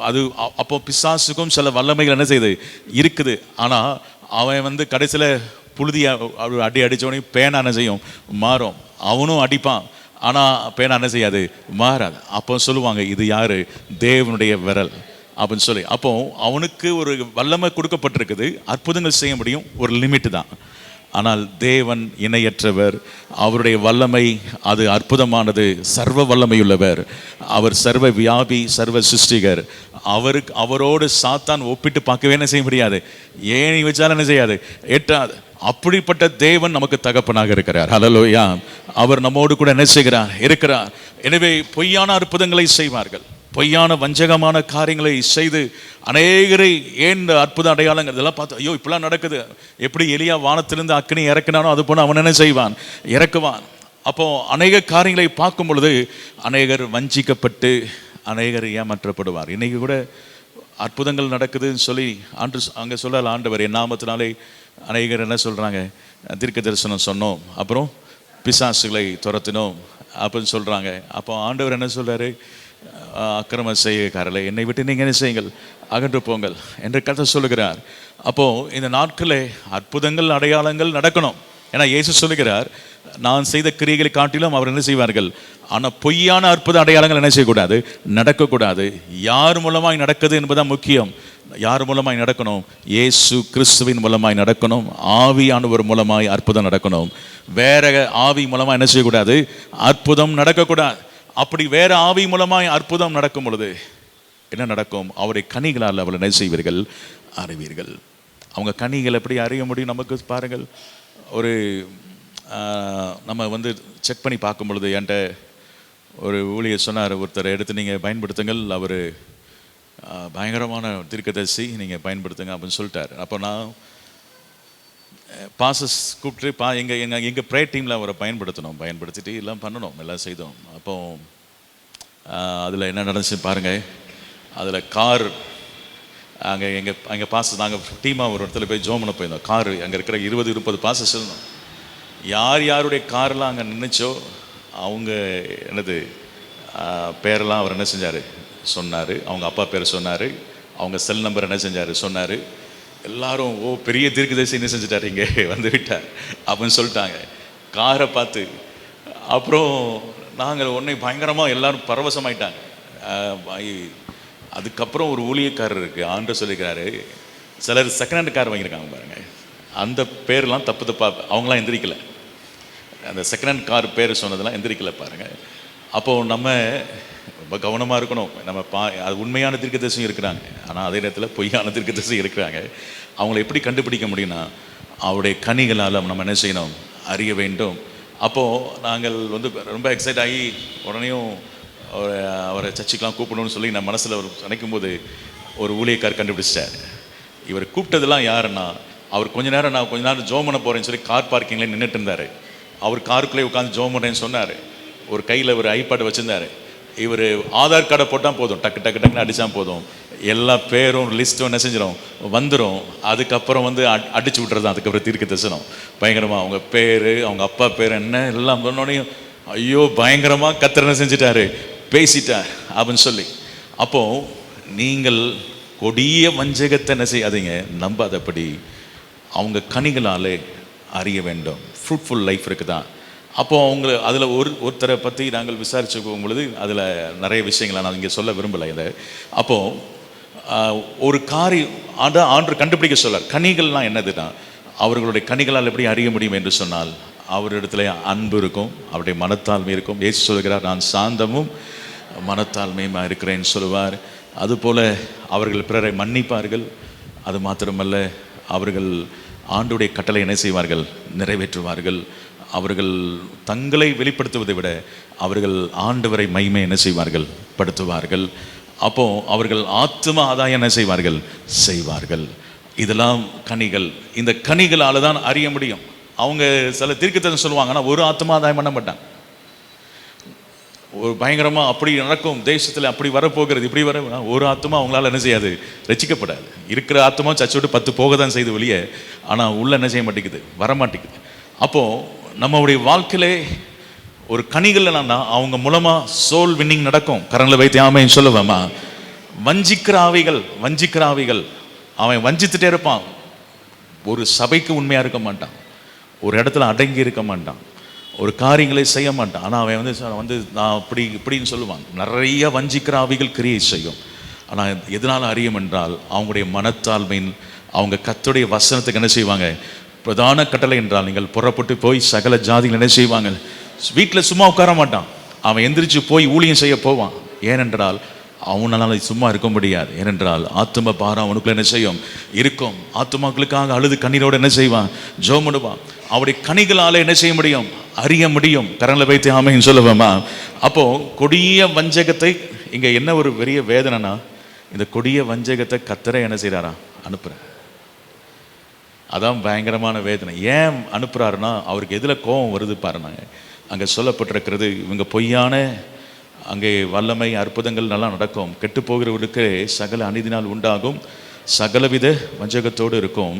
அது. அப்போ பிசாசுக்கும் சில வல்லமைகள் என்ன செய்யுது இருக்குது. ஆனால் அவன் கடைசியில் புழுதியை அடி அடித்தவனையும் பேனா என்ன செய்யும், மாறும். அவனும் அடிப்பான், ஆனால் பேனா என்ன செய்யாது, மாறாது. அப்போ சொல்லுவாங்க, இது யாரு, தேவனுடைய விரல் அப்படின்னு சொல்லி. அப்போ அவனுக்கு ஒரு வல்லமை கொடுக்கப்பட்டிருக்குது, அற்புதங்கள் செய்ய முடியும், ஒரு லிமிட் தான். ஆனால் தேவன் இணையற்றவர், அவருடைய வல்லமை அது அற்புதமானது, சர்வ வல்லமையுள்ளவர். அவர் சர்வ வியாபி, சர்வ சிருஷ்டிகர். அவரோடு சாத்தான் ஒப்பிட்டு பார்க்கவே என்ன செய்ய முடியாது, ஏணி வச்சாலும் என்ன செய்யாது, எட்டாது. அப்படிப்பட்ட தேவன் நமக்கு தகப்பனாக இருக்கிறார். ஹல்லேலூயா. அவர் நம்மோடு கூட என்ன செய்கிறார், இருக்கிறார். எனவே பொய்யான அற்புதங்களை செய்வார்கள், பொய்யான வஞ்சகமான காரியங்களை செய்து அநேகரை ஏன் அற்புத அடையாளங்கள் இதெல்லாம் பார்த்து ஐயோ இப்படிலாம் நடக்குது, எப்படி எலியா வானத்திலிருந்து அக்கினி இறக்கினானோ அது போல அவன் என்ன செய்வான், இறக்குவான். அப்போ அநேக காரியங்களை பார்க்கும் பொழுது அநேகர் வஞ்சிக்கப்பட்டு அநேகர் ஏமாற்றப்படுவார். இன்னைக்கு கூட அற்புதங்கள் நடக்குதுன்னு சொல்லி அங்கே சொல்லல, ஆண்டவர் என் நாமத்தினாலே அநேகர் என்ன சொல்கிறாங்க, தீர்க்க தரிசனம் சொன்னோம், அப்புறம் பிசாசுகளை துரத்தினோம் அப்படின்னு சொல்கிறாங்க. அப்போ ஆண்டவர் என்ன சொல்கிறாரு, அக்கிரம செய்யக்காரலை என்னை விட்டு நீங்கள் என்ன செய்யுங்கள், அகன்று போங்கள் என்று கர்த்தர் சொல்லுகிறார். அப்போது இந்த நாட்களே அற்புதங்கள் அடையாளங்கள் நடக்கணும். ஏன்னா இயேசு சொல்லுகிறார், நான் செய்த கிரியைகளை காட்டிலும் அவர் என்ன செய்வார்கள். ஆனால் பொய்யான அற்புத அடையாளங்கள் என்ன செய்யக்கூடாது, நடக்கக்கூடாது. யார் மூலமாய் நடக்குது என்பதுதான் முக்கியம். யார் மூலமாய் நடக்கணும், இயேசு கிறிஸ்துவின் மூலமாய் நடக்கணும், ஆவியானவர் மூலமாய் அற்புதம் நடக்கணும். வேற ஆவி மூலமாக என்ன செய்யக்கூடாது, அற்புதம் நடக்கக்கூடாது. அப்படி வேற ஆவி மூலமாய் அற்புதம் நடக்கும் பொழுது என்ன நடக்கும், அவருடைய கனிகளால் அவளை என்ன செய்வீர்கள், அறிவீர்கள். அவங்க கனிகள் எப்படி அறிய முடியும் நமக்கு பாருங்கள். ஒரு நம்ம செக் பண்ணி பார்க்கும் பொழுது என்கிட்ட ஒரு ஊழியர் சொன்னார், ஒருத்தரை எடுத்து நீங்கள் பயன்படுத்துங்கள், அவர் பயங்கரமான தீர்க்கதரிசி, நீங்கள் பயன்படுத்துங்க அப்படின்னு சொல்லிட்டார். அப்போ நான் பாசஸ் கூப்பிட்டு எங்கள் ப்ரேயர் டீமில் அவரை பயன்படுத்திட்டு எல்லாம் பண்ணணும், எல்லாம் செய்தோம். அப்போ அதில் என்ன நடந்துச்சு பாருங்கள். அதில் கார் எங்கள் பாசஸ் நாங்கள் டீமாக ஒரு இடத்துல போய் ஜோம் பண்ண போயிருந்தோம். காரு அங்கே இருக்கிற 20-30 பாசஸ் இருந்தோம். யாருடைய காரெலாம் அங்கே நின்றுச்சோ அவங்க பேரெல்லாம் அவர் என்ன செஞ்சார் சொன்னார், அவங்க அப்பா பேர் சொன்னார், அவங்க செல் நம்பர் என்ன செஞ்சார் சொன்னார். எல்லாரும் ஓ பெரிய தீர்க்கதரிசி என்ன செஞ்சுட்டார், இங்கே விட்டார் அப்படின்னு சொல்லிட்டாங்க காரை பார்த்து. அப்புறம் நாங்கள் உடனே பயங்கரமாக எல்லாரும் பரவசமாயிட்டாங்க. அதுக்கப்புறம் ஒரு ஊழியக்காரர் இருக்குது, ஆண்டு சொல்லிக்கிறாரு, சிலர் செகண்ட் ஹேண்ட் கார் வாங்கியிருக்காங்க பாருங்கள், அந்த பேர்லாம் தப்பாக அவங்களாம் எந்திரிக்கலை, அந்த செகண்ட் ஹேண்ட் கார் பேர் சொன்னதெல்லாம் எந்திரிக்கலை பாருங்கள். அப்போது நம்ம ரொம்ப கவனமாக இருக்கணும். நம்ம அது உண்மையான தீர்க்கதரிசியும் இருக்கிறாங்க, ஆனால் அதே நேரத்தில் பொய்யான தீர்க்கதரிசியும் இருக்கிறாங்க. அவங்கள எப்படி கண்டுபிடிக்க முடியும்னா அவருடைய கனிகளால் நம்ம என்ன செய்யணும், அறிய வேண்டும். அப்போது நாங்கள் ரொம்ப எக்ஸைட் ஆகி உடனேயும் அவரை சர்ச்சுக்கெலாம் கூப்பிடணும்னு சொல்லி நான் மனசில் நினைக்கும் போது ஒரு ஊழியக்கார் கண்டுபிடிச்சிட்டார். இவர் கூப்பிட்டதெல்லாம் யாருன்னா, அவர் கொஞ்ச நேரம் ஜோம் பண்ண போகிறேன்னு சொல்லி கார் பார்க்கிங்கில் நின்றுட்டு இருந்தார். அவர் காருக்குள்ளே உட்காந்து ஜோம் பண்ணுறேன்னு சொன்னார். ஒரு கையில் ஒரு ஐபேட் வச்சுருந்தார். இவர் ஆதார் கார்டை போட்டால் போதும், டக்கு டக்கு டக்குன்னு அடித்தா போதும், எல்லா பேரும் லிஸ்ட்டும் என்ன செஞ்சிடும் வந்துடும். அதுக்கப்புறம் அடிச்சு விட்றது. அதுக்கப்புறம் தீர்க்க தரிசனம் பயங்கரமாக அவங்க பேர், அவங்க அப்பா பேர் என்ன எல்லாம் சொன்னோடனையும் ஐயோ பயங்கரமாக கர்த்தர் என்ன செஞ்சிட்டாரு, பேசிட்டார் அப்படின்னு சொல்லி. அப்போது நீங்கள் கொடிய வஞ்சகத்தை என்ன செய்யாதீங்க, நம்பாதபடி அவங்க கனிகளாலே அறிய வேண்டும். ஃப்ரூட்ஃபுல் லைஃப் இருக்குதான். அப்போது அவங்க அதில் ஒருத்தரை பற்றி நாங்கள் விசாரிச்சு போகும்பொழுது அதில் நிறைய விஷயங்களை நான் இங்கே சொல்ல விரும்பலை இதை. அப்போது ஒரு ஆண்டு கண்டுபிடிக்க சொல்லார். கனிகள்லாம் என்னதுன்னா, அவர்களுடைய கனிகளால் எப்படி அறிய முடியும் என்று சொன்னால், அவரிடத்துல அன்பு இருக்கும், அவருடைய மனத்தாழ்மை இருக்கும். இயேசு சொல்கிறார், நான் சாந்தமும் மனத்தாழ்மையுமா இருக்கிறேன்னு சொல்லுவார். அதுபோல் அவர்கள் பிறரை மன்னிப்பார்கள். அது மாத்திரமல்ல, அவர்கள் ஆண்டுடைய கட்டளை என்ன செய்வார்கள், நிறைவேற்றுவார்கள். அவர்கள் தங்களை வெளிப்படுத்துவதை விட அவர்கள் ஆண்டவரை மகிமை என்ன செய்வார்கள், படுத்துவார்கள். அப்போ அவர்கள் ஆத்தும ஆதாயம் என்ன செய்வார்கள், செய்வார்கள். இதெல்லாம் கனிகள். இந்த கனிகளால் தான் அறிய முடியும். அவங்க சில தீர்க்கதரிசனம் சொல்லுவாங்க, ஆனால் ஒரு ஆத்மா ஆதாயம் பண்ண மாட்டாங்க. ஒரு பயங்கரமாக அப்படி நடக்கும் தேசத்தில், அப்படி வரப்போகிறது, இப்படி வர ஒரு ஆத்மா அவங்களால என்ன செய்யாது, ரசிக்கப்படாது. இருக்கிற ஆத்மா சர்ச்சை விட்டு 10 போக தான் செய்து வெளியே, ஆனால் உள்ள என்ன செய்ய மாட்டேங்குது, வரமாட்டேங்குது. அப்போது நம்மளுடைய வாழ்க்கையிலே ஒரு கனிகள் என்னன்னா அவங்க மூலமாக சோல் வின்னிங் நடக்கும். கரங்களை வைத்து ஆமைன்னு சொல்லுவேம்மா. வஞ்சிக்கிற ஆவிகள் அவன் வஞ்சித்துட்டே இருப்பான். ஒரு சபைக்கு உண்மையாக இருக்க மாட்டான், ஒரு இடத்துல அடங்கி இருக்க மாட்டான், ஒரு காரியங்களை செய்ய மாட்டான். ஆனால் அவன் வந்து நான் அப்படி இப்படின்னு சொல்லுவான். நிறைய வஞ்சிக்கிற ஆவிகள் கிரியை செய்யும். ஆனால் எதனால் அறியும் என்றால் அவங்களுடைய மனத்தாழ்மையின், அவங்க கர்த்தருடைய வசனத்துக்கு என்ன செய்வாங்க, பிரதான கட்டளை என்றால் நீங்கள் புறப்பட்டு போய் சகல ஜாதிகள் என்ன செய்வாங்க, வீட்டில் சும்மா உட்கார மாட்டான். அவன் எந்திரிச்சு போய் ஊழியம் செய்ய போவான். ஏனென்றால் அவனால சும்மா இருக்க முடியாது. ஏனென்றால் ஆத்தும பாரம் அவனுக்குள்ள என்ன செய்யும், இருக்கும். ஆத்துமாக்களுக்காக அழுது கண்ணீரோடு என்ன செய்வான், ஜெபமிடுவான். அவருடைய கனிகளால் என்ன செய்ய முடியும், அறிய முடியும். கரங்களை வைத்து ஆமைன்னு சொல்லுவேம்மா. அப்போ கொடிய வஞ்சகத்தை, இங்க என்ன ஒரு பெரிய வேதனைனா, இந்த கொடிய வஞ்சகத்தை கர்த்தரே என்ன செய்யறாரா, அனுப்புறேன். அதான் பயங்கரமான வேதனை. ஏன் அனுப்புறாருன்னா அவருக்கு எதுல கோபம் வருது பாருங்க. அங்க சொல்லப்பட்டிருக்கிறது, இவங்க பொய்யான அங்கே வல்லமை அற்புதங்கள் நல்லா நடக்கும், கெட்டு போகிறவர்களுக்கு சகல அநீதினால் உண்டாகும், சகலவித வஞ்சகத்தோடு இருக்கும்.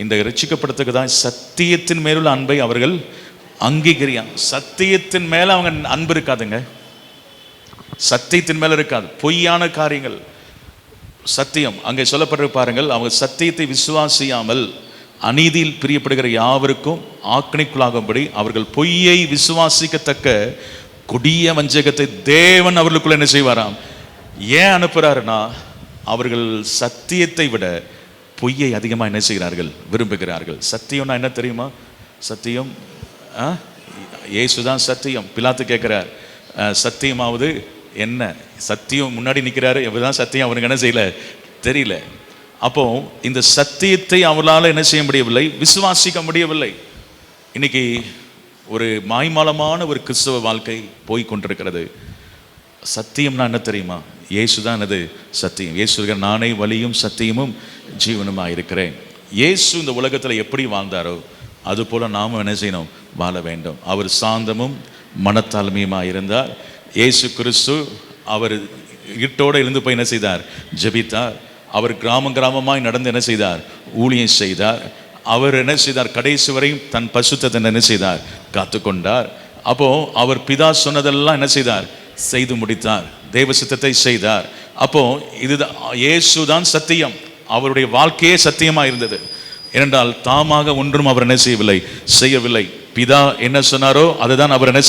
இந்த ரட்சிக்கப்படுறதுக்கு தான் சத்தியத்தின் மேலுள்ள அன்பை அவர்கள் அங்கீகரியா. சத்தியத்தின் மேல அவங்க அன்பு இருக்காதுங்க, சத்தியத்தின் மேல இருக்காது, பொய்யான காரியங்கள். சத்தியம் அங்கே சொல்லப்பட்டு பாருங்கள், அவங்க சத்தியத்தை விசுவாசியாமல் அநீதியில் பிரியப்படுகிற யாவருக்கும் ஆக்கினைக்குள்ளாகும்படி அவர்கள் பொய்யை விசுவாசிக்கத்தக்க கொடிய வஞ்சகத்தை தேவன் அவர்களுக்குள்ள என்ன செய்வாராம். ஏன் அனுப்புறாருன்னா அவர்கள் சத்தியத்தை விட பொய்யை அதிகமாக என்ன செய்கிறார்கள், விரும்புகிறார்கள். சத்தியம்னா என்ன தெரியுமா, சத்தியம் இயேசுதான் சத்தியம். பிலாத்து கேட்கிறார், சத்தியமாவது என்ன, சத்தியம் முன்னாடி நிற்கிறாரு, எப்படிதான் சத்தியம் அவனுக்கு என்ன செய்யல தெரியல. அப்போ இந்த சத்தியத்தை அவர்களால் என்ன செய்ய முடியவில்லை, விசுவாசிக்க முடியவில்லை. இன்னைக்கு ஒரு மாய்மாலமான ஒரு கிறிஸ்தவ வாழ்க்கை போய் கொண்டிருக்கிறது. சத்தியம்னா என்ன தெரியுமா, இயேசுதான் என்னது சத்தியம். இயேசு நானே வழியும் சத்தியமும் ஜீவனுமா இருக்கிறேன். இயேசு இந்த உலகத்தில் எப்படி வாழ்ந்தாரோ அது போல நாமும் என்ன செய்யணும், வாழ வேண்டும். அவர் சாந்தமும் மனத்தாழ்மையுமா இருந்தார். இயேசு கிறிஸ்து அவர் இருட்டோடு எழுந்து போய் என்ன செய்தார், ஜெபித்தார். அவர் கிராமமாய் நடந்து என்ன செய்தார், ஊழியம் செய்தார். அவர் என்ன செய்தார், கடைசி வரையும் தன் பரிசுத்தத்தை என்ன செய்தார், காத்துக்கொண்டார். அப்போ அவர் பிதா சொன்னதெல்லாம் என்ன செய்தார், செய்து முடித்தார், தேவ சித்தத்தை செய்தார். அப்போ இதுதான் இயேசுதான் சத்தியம். அவருடைய வாழ்க்கையே சத்தியமா இருந்தது. ஏனென்றால் தாமாக ஒன்றும் அவர் என்ன செய்யவில்லை. பிதா என்ன சொன்னாரோ அதை தான் அவர் என்ன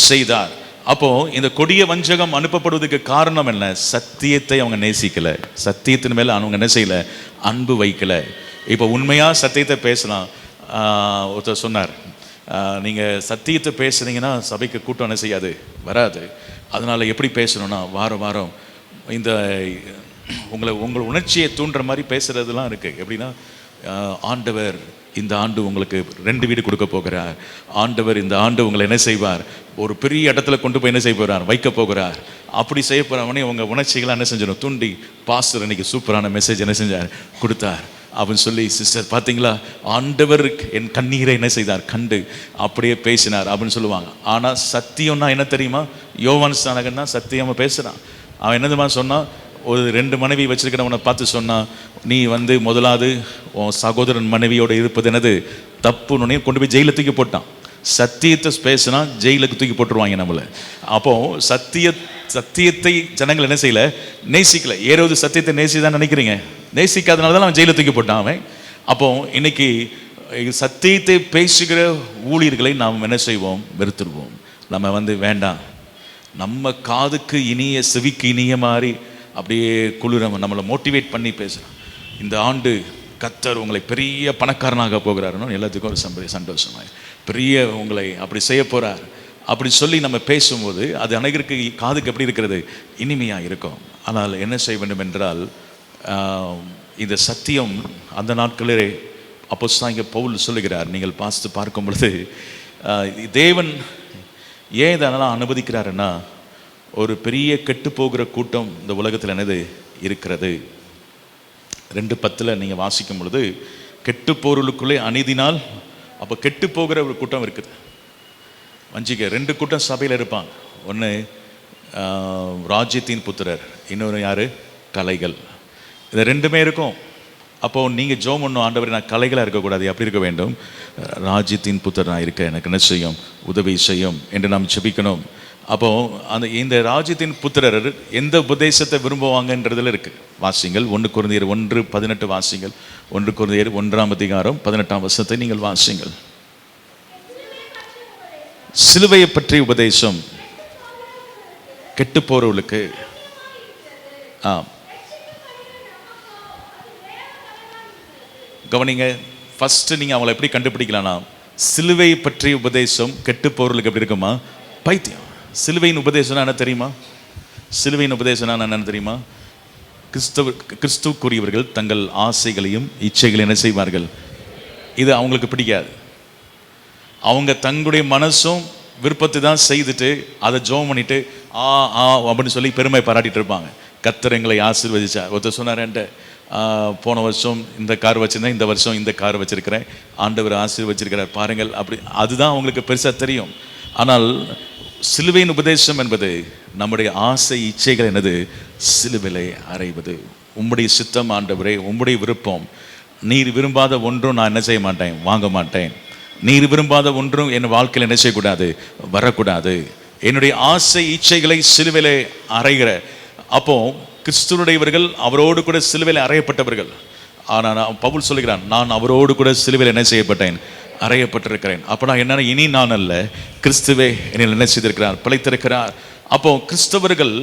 செய்தார். அப்போ இந்த கொடிய வஞ்சகம் அனுப்பப்படுவதற்கு காரணம் என்ன, சத்தியத்தை அவங்க நேசிக்கல, சத்தியத்தின் மேல அவங்க என்ன செய்யல, அன்பு வைக்கல. இப்போ உண்மையா சத்தியத்தை பேசலாம். ஒருத்தர் சொன்னார், நீங்க சத்தியத்தை பேசுனீங்கன்னா சபைக்கு கூட்டம் என்ன செய்யாது, வராது. அதனால எப்படி பேசணும்னா வாரம் வாரம் இந்த உங்கள் உணர்ச்சியை தூண்டுற மாதிரி பேசுறதுலாம் இருக்கு. எப்படின்னா, ஆண்டவர் இந்த ஆண்டு உங்களுக்கு 2 வீடு கொடுக்க போகிறார், ஆண்டவர் இந்த ஆண்டு உங்களை என்ன செய்வார், ஒரு பெரிய இடத்துல கொண்டு போய் என்ன செய்ய போகிறார், வைக்க போகிறார், அப்படி செய்ய போகிறவனே உங்கள் உணர்ச்சிகளாக என்ன செஞ்சிடும், தூண்டி பாஸ்டர் அன்னைக்கு சூப்பரான மெசேஜ் என்ன செஞ்சார், கொடுத்தார் அப்படின்னு சொல்லி, சிஸ்டர் பார்த்தீங்களா ஆண்டவர் என் கண்ணீரை என்ன செய்தார் கண்டு அப்படியே பேசினார் அப்படின்னு சொல்லுவாங்க. ஆனால் சத்தியம்னா என்ன தெரியுமா, யோவான் ஸ்நானகன் தான் சத்தியமாக பேசுகிறான். அவன் என்னதுமா சொன்னான், ஒரு 2 மனைவி வச்சிருக்கிறவனை பார்த்து சொன்னான், நீ வந்து முதலாவது உன் சகோதரன் மனைவியோடு இருப்பது என்னது தப்புன்னு கொண்டு போய் ஜெயில தூக்கி போட்டான். சத்தியத்தை பேசினா ஜெயிலுக்கு தூக்கி போட்டுருவாங்க நம்மளை. அப்போ சத்தியத்தை ஜனங்கள் என்ன செய்யல, நேசிக்கல. ஏதாவது சத்தியத்தை நேசிதான் நினைக்கிறீங்க, நேசிக்காதனால தான் அவன் ஜெயில தூக்கி போட்டான் அவன். அப்போ இன்னைக்கு சத்தியத்தை பேசுகிற ஊழியர்களை நாம் என்ன செய்வோம், வெறுத்துருவோம். நம்ம வந்து வேண்டாம், நம்ம காதுக்கு இனிய செவிக்கு இனிய மாதிரி அப்படியே குளிர நம்மளை மோட்டிவேட் பண்ணி பேசுகிறோம். இந்த ஆண்டு கர்த்தர் உங்களை பெரிய பணக்காரனாக போகிறாருன்னு எல்லாத்துக்கும் ஒரு சந்தோஷமாக பெரிய உங்களை அப்படி செய்ய போகிறார் அப்படி சொல்லி நம்ம பேசும்போது அது அனைவருக்கு காதுக்கு எப்படி இருக்கிறது, இனிமையாக இருக்கும். ஆனால் என்ன செய்ய வேண்டும் என்றால், இந்த சத்தியம் அந்த நாட்களிலே அப்போஸ்தலனாகிய பவுல் சொல்லுகிறார், நீங்கள் பார்க்கும் பொழுது தேவன் ஏன் இதெல்லாம் அனுமதிக்கிறாருன்னா, ஒரு பெரிய கெட்டு போகிற கூட்டம் இந்த உலகத்தில் என்னது இருக்கிறது. 2:10 நீங்கள் வாசிக்கும் பொழுது, கெட்டு போர்களுக்குள்ளே அநீதினால் அப்போ கெட்டு போகிற ஒரு கூட்டம் இருக்குது. வஞ்சிக்க 2 கூட்டம் சபையில் இருப்பாங்க. ஒன்று ராஜ்யத்தின் புத்திரர், இன்னொன்று யார்? கலைகள். இது 2மே இருக்கும். அப்போது நீங்கள் ஜோம் ஒன்றும், ஆண்டவர் நான் கலைகளாக இருக்கக்கூடாது, அப்படி இருக்க வேண்டும், ராஜ்யத்தின் புத்திரர் நான் இருக்க எனக்கு என்ன செய்யும், உதவி செய்யும் என்று நாம் ஜெபிக்கணும். அப்போது இந்த ராஜ்யத்தின் புத்திரர் எந்த உபதேசத்தை விரும்புவாங்கன்றதில் இருக்குது. வாசிங்கள் 1 கொரிந்தியர் 1:18 வாசிங்கள். 1 கொரிந்தியர் 1:18 நீங்கள் வாசிங்கள். சிலுவையை பற்றி உபதேசம் கெட்டு போறவர்களுக்கு கவனிங்க. ஃபர்ஸ்ட் நீங்க அவங்களை எப்படி கண்டுபிடிக்கலாம்னா, சிலுவை பற்றி உபதேசம் கெட்டு போறவர்களுக்கு எப்படி இருக்குமா? பைத்தியம். சிலுவையின் உபதேசம்னா என்ன தெரியுமா? சிலுவையின் உபதேசம்னா என்னன்னு தெரியுமா? கிறிஸ்துவுக்குரியவர்கள் தங்கள் ஆசைகளையும் இச்சைகளையும் என்ன செய்வார்கள்? இது அவங்களுக்கு பிடிக்காது. அவங்க தங்களுடைய மனசும் விருப்பத்தை தான் செய்துட்டு அதை ஜோம் பண்ணிட்டு அப்படின்னு சொல்லி பெருமை பாராட்டிட்டு இருப்பாங்க. கர்த்தர் எங்களை ஆசீர்வதிச்சா. ஒருத்தர் சொன்னார் என்கிட்ட, போன வருஷம் இந்த கார் வச்சுருந்தேன், இந்த வருஷம் இந்த கார் வச்சிருக்கிறேன், ஆண்டவர் ஆசீர்வதிச்சிருக்கிறார் பாருங்கள், அப்படி. அதுதான் அவங்களுக்கு பெருசாக தெரியும். ஆனால் சிலுவையின் உபதேசம் என்பது நம்முடைய ஆசை இச்சைகள் என்னது? சிலுவிலை அறைவது. உம்முடைய சித்தம் ஆண்டவரே, உம்முடைய விருப்பம். நீர் விரும்பாத ஒன்றும் நான் என்ன செய்ய மாட்டேன், வாங்க மாட்டேன். நீர் விரும்பாத ஒன்றும் என் வாழ்க்கையில் என்ன செய்யக்கூடாது, வரக்கூடாது. என்னுடைய ஆசை இச்சைகளை சிலுவிலை அறைகிற. அப்போ கிறிஸ்துவனுடையவர்கள் அவரோடு கூட சிலுவையில் அறையப்பட்டவர்கள். ஆனால் பவுல் சொல்லுகிறான், நான் அவரோடு கூட சிலுவையில் என்ன செய்யப்பட்டேன், அறையப்பட்டிருக்கிறேன். அப்போ நான் என்னன்னா, இனி நான் அல்ல, கிறிஸ்துவே என்னில் என்ன செய்திருக்கிறார், பிழைத்திருக்கிறார். அப்போ கிறிஸ்தவர்கள்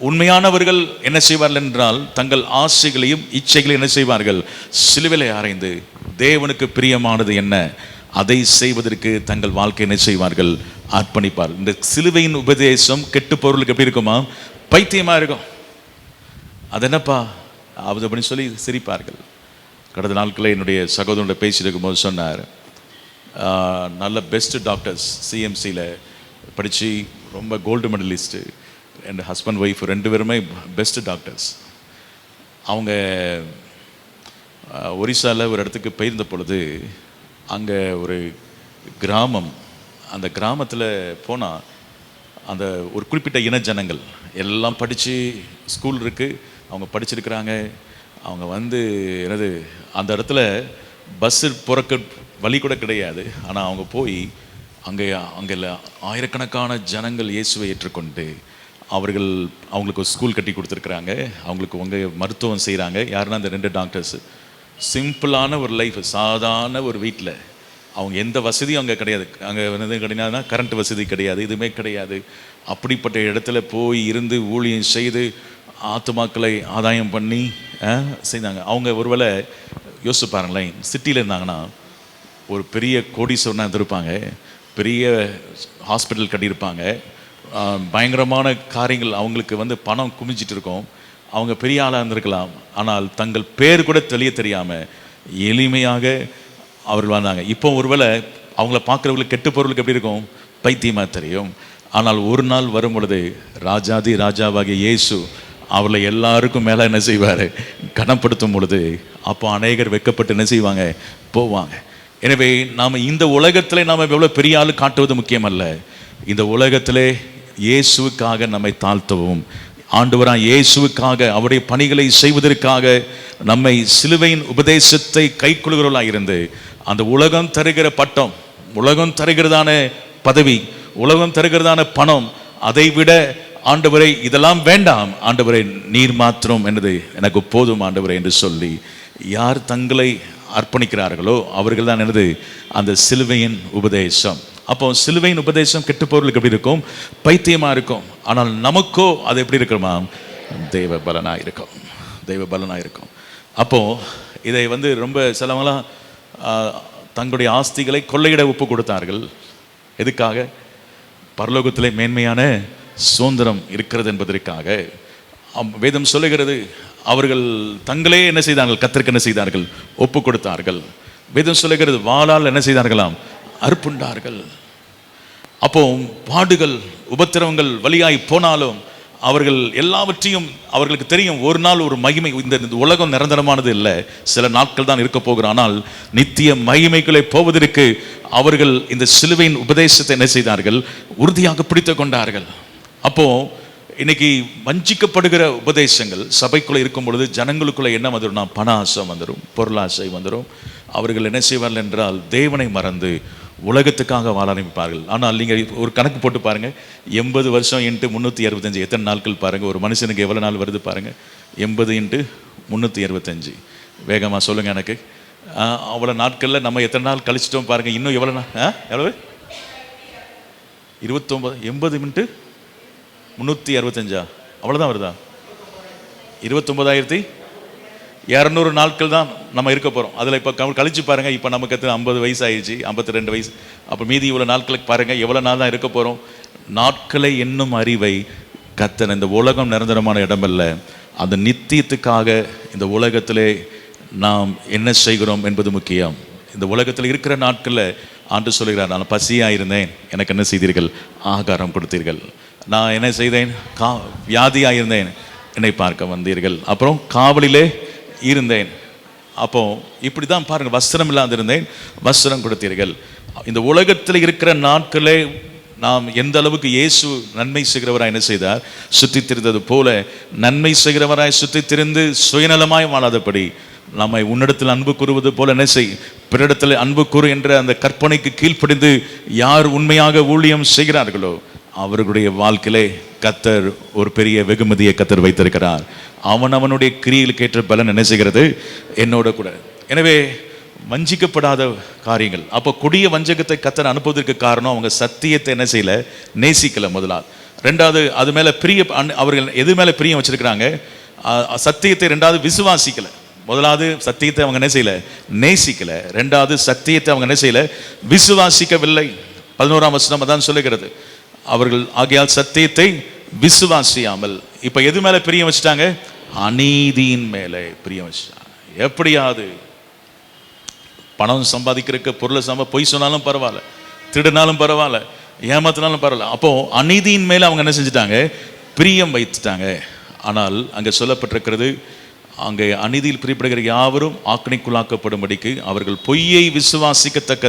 உண்மையானவர்கள் என்ன செய்வார்கள் என்றால், தங்கள் ஆசைகளையும் இச்சைகளையும் என்ன செய்வார்கள், சிலுவையில் அறைந்து தேவனுக்கு பிரியமானது என்ன அதை செய்வதற்கு தங்கள் வாழ்க்கை என்ன செய்வார்கள், அர்ப்பணிப்பார். இந்த சிலுவையின் உபதேசம் கெட்டு பொருளுக்கு எப்படி இருக்குமா? பைத்தியமா இருக்கும். அது என்னப்பா அது அப்படின்னு சொல்லி சிரிப்பார்கள். கடந்த நாட்களில் என்னுடைய சகோதரனோட பேசியிருக்கும் போது சொன்னார், நல்ல பெஸ்ட் டாக்டர்ஸ் சிஎம்சியில் படித்து ரொம்ப கோல்டு மெடலிஸ்ட்டு, என் ஹஸ்பண்ட் ஒய்ஃப் 2 பேருமே பெஸ்ட் டாக்டர்ஸ். அவங்க ஒரிசாவில் ஒரு இடத்துக்கு போயிருந்த பொழுது அங்கே ஒரு கிராமம், அந்த கிராமத்தில் போனால் அந்த ஒரு குறிப்பிட்ட இன ஜனங்கள் எல்லாம் படித்து ஸ்கூல் இருக்குது, அவங்க படிச்சிருக்கிறாங்க. அவங்க என்னது அந்த இடத்துல பஸ்ஸு போகிறக்கு வழி கூட கிடையாது. ஆனால் அவங்க போய் அங்கே ஆயிரக்கணக்கான ஜனங்கள் இயேசுவை ஏற்றுக்கொண்டு அவங்களுக்கு ஒரு ஸ்கூல் கட்டி கொடுத்துருக்குறாங்க. அவங்களுக்கு மருத்துவம் செய்கிறாங்க. யாருன்னா அந்த 2 டாக்டர்ஸு. சிம்பிளான ஒரு லைஃப், சாதாரண ஒரு வீட்டில். அவங்க எந்த வசதியும் அங்கே கிடையாது. அங்கே கிடையாதுன்னா கரண்ட் வசதி கிடையாது, இதுவுமே கிடையாது. அப்படிப்பட்ட இடத்துல போய் இருந்து ஊழியம் செய்து ஆத்துமாக்களை ஆதாயம் பண்ணி செய்தாங்க. அவங்க ஒருவேளை யோசிச்சு பாருங்களேன், சிட்டியில் இருந்தாங்கன்னா ஒரு பெரிய கோடீஸ்வரனாக இருந்திருப்பாங்க, பெரிய ஹாஸ்பிட்டல் கட்டியிருப்பாங்க, பயங்கரமான காரியங்கள் அவங்களுக்கு பணம் குமிஞ்சிட்டு இருக்கும், அவங்க பெரிய ஆளாக இருந்திருக்கலாம். ஆனால் தங்கள் பேர் கூட தெரியாமல் எளிமையாக அவர்கள் வந்தாங்க. இப்போ ஒருவேளை அவங்கள பார்க்குறவங்களுக்கு கெட்டு பொருளுக்கு எப்படி இருக்கும், பைத்தியமாக தெரியும். ஆனால் ஒரு நாள் வரும் பொழுது ராஜாதி ராஜாவாகிய இயேசு அவளை எல்லாருக்கும் மேலே என்ன செய்வார், கனப்படுத்தும் பொழுது அப்போ அநேகர் வெட்கப்பட்டு என்ன செய்வாங்க, போவாங்க. எனவே நாம் இந்த உலகத்தில் நாம் எவ்வளோ பெரிய ஆள் காட்டுவது முக்கியமல்ல, இந்த உலகத்திலே இயேசுவுக்காக நம்மை தாழ்த்தவும், ஆண்டவராக இயேசுவுக்காக அவருடைய பணிகளை செய்வதற்காக நம்மை சிலுவையின் உபதேசத்தை கைக்கொள்கிறவர்களாக இருந்து அந்த உலகம் தருகிற பட்டம், உலகம் தருகிறதான பதவி, உலகம் தருகிறதான பணம், அதை விட ஆண்டவரை இதெல்லாம் வேண்டாம், ஆண்டவரை நீர் மாத்திரம் என்னது எனக்கு போதும் ஆண்டவரை என்று சொல்லி யார் தங்களை அர்ப்பணிக்கிறார்களோ அவர்கள் தான் என்னது அந்த சிலுவையின் உபதேசம். அப்போ சிலுவையின் உபதேசம் கெட்டு போறவர்களுக்கு எப்படி இருக்கும், பைத்தியமாக இருக்கும். ஆனால் நமக்கோ அது எப்படி இருக்குமா, தெய்வ பலனாக இருக்கும், தெய்வ பலனாக இருக்கும். அப்போது இதை ரொம்ப சிலவங்களாம் தங்களுடைய ஆஸ்திகளை கொள்ளையிட ஒப்பு கொடுத்தார்கள். எதுக்காக? பரலோகத்திலே மேன்மையான சுதந்திரம் இருக்கிறது என்பதற்காக. வேதம் சொல்லுகிறது, அவர்கள் தங்களே என்ன செய்தார்கள், கர்த்தருக்கு என்ன செய்தார்கள், ஒப்பு கொடுத்தார்கள். வேதம் சொல்லுகிறது, வாளால் என்ன செய்தார்களாம், அறுப்புண்டார்கள். அப்போ பாடுகள் உபத்திரவங்கள் வழியாய் போனாலும் அவர்கள் எல்லாவற்றையும் அவர்களுக்கு தெரியும், ஒரு நாள் ஒரு மகிமை, இந்த உலகம் நிரந்தரமானது இல்லை, சில நாட்கள் தான் இருக்க போகிறோம், ஆனால் நித்திய மகிமைகளை போவதற்கு அவர்கள் இந்த சிலுவையின் உபதேசத்தை என்ன செய்தார்கள்? உறுதியாக பிடித்து கொண்டார்கள். அப்போ இன்னைக்கு வஞ்சிக்கப்படுகிற உபதேசங்கள் சபைக்குள்ள இருக்கும் பொழுது ஜனங்களுக்குள்ள என்ன வந்துடும்னா, பண ஆசை வந்துடும், பொருளாசை வந்துடும். அவர்கள் என்ன செய்வார்கள் என்றால் தேவனை மறந்து உலகத்துக்காக வாழ ஆரம்பிப்பார்கள். ஆனால் நீங்கள் ஒரு கணக்கு போட்டு பாருங்கள், 80 வருஷம் இன்ட்டு 365 எத்தனை நாட்கள் பாருங்கள், ஒரு மனுஷனுக்கு எவ்வளோ நாள் வருது பாருங்கள். 80 இன்ட்டு 365 வேகமாக சொல்லுங்கள் எனக்கு. அவ்வளோ நாட்களில் நம்ம எத்தனை நாள் கழிச்சிட்டோம் பாருங்கள். இன்னும் எவ்வளோ நாள்? எவ்வளவு? 29. 80 இன்ட்டு 365 அவ்வளோதான் வருதா? 29,200 நாட்கள் தான் நம்ம இருக்க போகிறோம். அதில் இப்போ கழிச்சு பாருங்கள். இப்போ நமக்கு 50 வயசு ஆயிடுச்சு, 52 வயசு. அப்போ மீதி இவ்வளோ நாட்களுக்கு பாருங்கள் எவ்வளோ நாள் தான் இருக்க போகிறோம். நாட்களை என்னும் அறிவை கர்த்தர், இந்த உலகம் நிரந்தரமான இடமல்ல, அந்த நித்தியத்துக்காக இந்த உலகத்திலே நாம் என்ன செய்கிறோம் என்பது முக்கியம். இந்த உலகத்தில் இருக்கிற நாட்களில் ஆண்டு சொல்கிறார், நான் பசியாக இருந்தேன், எனக்கு என்ன செய்தீர்கள்? ஆகாரம் கொடுத்தீர்கள். நான் என்ன செய்தேன்? வியாதியாக இருந்தேன், என்னை பார்க்க வந்தீர்கள். அப்புறம் காவலிலே இருந்தேன், அப்போ இப்படி தான் பாருங்கள், வஸ்திரம் இல்லாத இருந்தேன், வஸ்திரம் கொடுத்தீர்கள். இந்த உலகத்தில் இருக்கிற நாட்களே நாம் எந்த அளவுக்கு இயேசு நன்மை செய்கிறவராய் என்ன செய்தார்? சுற்றி திரிந்தது போல நன்மை செய்கிறவராய் சுற்றி திரிந்து சுயநலமாய் வாழாதபடி நம்மை உன்னிடத்தில் அன்பு கூறுவது போல என்ன செய், பிறரிடத்தில் அன்பு கூறு என்ற அந்த கற்பனைக்கு கீழ்ப்படிந்து யார் உண்மையாக ஊழியம் செய்கிறார்களோ அவர்களுடைய வாழ்க்கையிலே கர்த்தர் ஒரு பெரிய வெகுமதியை கர்த்தர் வைத்திருக்கிறார். அவனுடைய கிரியைகளுக்கு ஏற்ற பலன் என்ன செய்கிறது? என்னோட கூட. எனவே வஞ்சிக்கப்படாத காரியங்கள். அப்போ கொடிய வஞ்சகத்தை கர்த்தர் அனுப்புவதற்கு காரணம், அவங்க சத்தியத்தை என்ன செய்யல? நேசிக்கல முதலாவது. ரெண்டாவது, அது மேலே அவர்கள் எது மேலே பிரியம் வச்சிருக்கிறாங்க? சத்தியத்தை. ரெண்டாவது, விசுவாசிக்கல. முதலாவது சத்தியத்தை அவங்க என்ன செய்யல? நேசிக்கல. ரெண்டாவது, சத்தியத்தை அவங்க என்ன செய்யல? விசுவாசிக்கவில்லை. 11ஆம் வசனம் அதான் சொல்லுகிறது, அவர்கள் ஆகையால் சத்தியத்தை விசுவாசியாமல். இப்ப எது மேல பிரியம் வச்சுட்டாங்க? அநீதியின் மேலே பிரியம் வச்சுட்டாங்க. எப்படியாவது பணம் சம்பாதிக்கிறதுக்கு, பொருளை பொய் சொன்னாலும் பரவாயில்ல, திருடினாலும் பரவாயில்ல, ஏமாத்தினாலும் பரவாயில்ல, அப்போ அநீதியின் மேல அவங்க என்ன செஞ்சுட்டாங்க? பிரியம் வைத்துட்டாங்க. ஆனால் அங்கே சொல்லப்பட்டிருக்கிறது, அங்கே அநீதியில் பிரியப்படுகிற யாவரும் ஆக்கினைக்குள்ளாக்கப்படும்படிக்கு அவர்கள் பொய்யை விசுவாசிக்கத்தக்க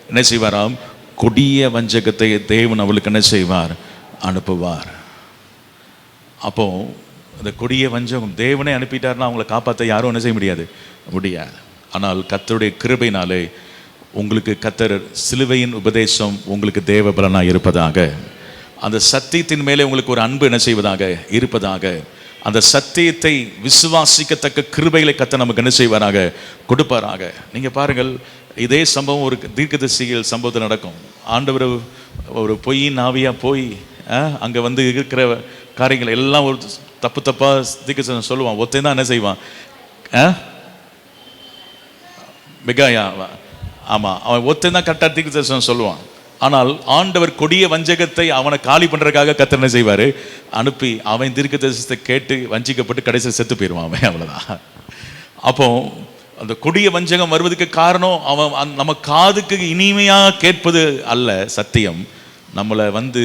என்ன செய்வாராம்? கொடிய வஞ்சகத்தை தேவன் அவளுக்கு என்ன செய்வார்? அனுப்புவார். அப்போ அந்த கொடிய வஞ்சகம் தேவனே அனுப்பிட்டார்னா அவங்களை காப்பாற்ற யாரும் என்ன செய்ய முடியாது? ஆனால் கர்த்தருடைய கிருபையினாலே உங்களுக்கு கர்த்தர் சிலுவையின் உபதேசம் உங்களுக்கு தேவ பலனாக இருப்பதாக, அந்த சத்தியத்தின் மேலே உங்களுக்கு ஒரு அன்பு என்ன செய்வதாக இருப்பதாக, அந்த சத்தியத்தை விசுவாசிக்கத்தக்க கிருபைகளை கர்த்தர் நமக்கு என்ன செய்வாராக? கொடுப்பாராக. நீங்க பாருங்கள், இதே சம்பவம் ஒரு தீர்க்கதரிசிகள் சம்பவத்தில் நடக்கும். ஆண்டவர் ஒரு பொய்யின் ஆவியா போய் அங்கே வந்து இருக்கிற காரியங்கள் எல்லாம் ஒரு தப்பா தீர்க்கதரிசி சொல்லுவான். ஒருத்தன் தான் என்ன செய்வான்? மிகாயா, ஆமாம், அவன் ஒருத்தன் தான் கரெக்டாக தீர்க்கதரிசனம் சொல்லுவான். ஆனால் ஆண்டவர் கொடிய வஞ்சகத்தை அவனை காலி பண்ணுறதுக்காக கர்த்தர் என்ன செய்வார்? அனுப்பி அவன் தீர்க்கதரிசனத்தை கேட்டு வஞ்சிக்கப்பட்டு கடைசியில் செத்து போயிடுவான் அவன். அவ்வளோதான். அப்போ அந்த கொடிய வஞ்சகம் வருவதற்கு காரணம், அவன் நம்ம காதுக்கு இனிமையாக கேட்பது அல்ல சத்தியம், நம்மளை வந்து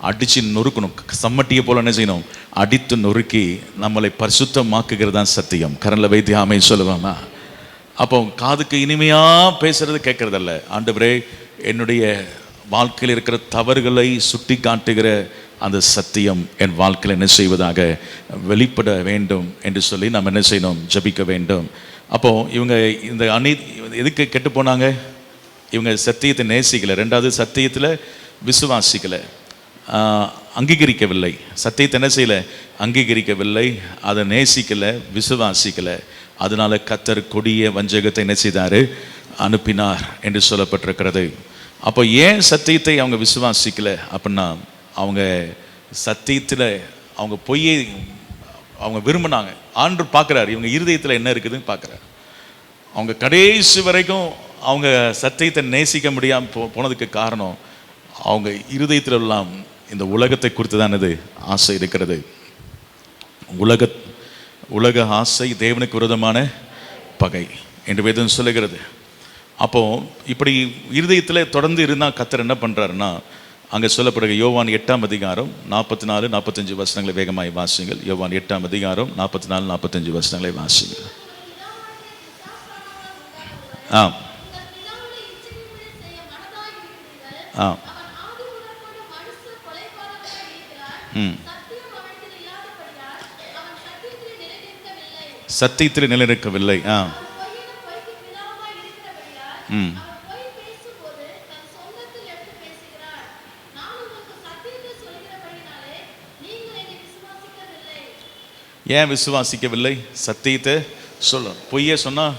அடித்து நொறுக்கணும். சம்மட்டியை போல என்ன செய்யணும்? அடித்து நொறுக்கி நம்மளை பரிசுத்தமாக்குகிறது தான் சத்தியம். கரண்ல வைத்திய ஆமை சொல்லுவாமா? அப்போ காதுக்கு இனிமையாக பேசுறது கேட்கறதல்ல. ஆண்டவரே, என்னுடைய வாழ்க்கையில் இருக்கிற தவறுகளை சுட்டி காட்டுகிற அந்த சத்தியம் என் வாழ்க்கையில் என்ன செய்வதாக வெளிப்பட வேண்டும் என்று சொல்லி நம்ம என்ன செய்யணும்? ஜபிக்க வேண்டும். அப்போ இவங்க இந்த எதுக்கு கெட்டு போனாங்க? இவங்க சத்தியத்தை நேசிக்கலை. ரெண்டாவது, சத்தியத்தில் விசுவாசிக்கலை, அங்கீகரிக்கவில்லை. சத்தியத்தை என்ன செய்யலை? அங்கீகரிக்கவில்லை, அதை நேசிக்கலை, விசுவாசிக்கலை. அதனால கர்த்தர் கொடிய வஞ்சகத்தை என்ன செய்தார்? அனுப்பினார் என்று சொல்லப்பட்டிருக்கிறது. அப்போ ஏன் சத்தியத்தை அவங்க விசுவாசிக்கலை அப்படின்னா, அவங்க சத்தியத்தில் அவங்க பொய்யை அவங்க விரும்பினாங்க. ஆண்டு பார்க்குறாரு இவங்க இருதயத்தில் என்ன இருக்குதுன்னு பார்க்குறாரு. அவங்க கடைசி வரைக்கும் அவங்க சத்தியத்தை நேசிக்க முடியாமல் போனதுக்கு காரணம், அவங்க இருதயத்தில் எல்லாம் இந்த உலகத்தை குறித்து தான் இது ஆசை இருக்கிறது. உலக ஆசை தேவனுக்கு விரோதமான பகை என்று வேதம் சொல்லுகிறது. அப்போ இப்படி இருதயத்தில் தொடர்ந்து இருந்தால் கர்த்தர் என்ன பண்ணுறாருன்னா, அங்கே சொல்லப்படுகிற யோவான் 8ஆம் அதிகாரம் 44-45 வசனங்களை வேகமாய் வாசிங்கள். யோவான் 8ஆம் அதிகாரம் 44-45 வசனங்களை வாசிங்கள். ஆ ஆ சத்தியத்தில் நிலைநிற்கவில்லை. ஆ ம் ஏன் விசுவாசிக்கவில்லை? சத்தியத்தை சொல்ல பொய்யே சொன்னால்,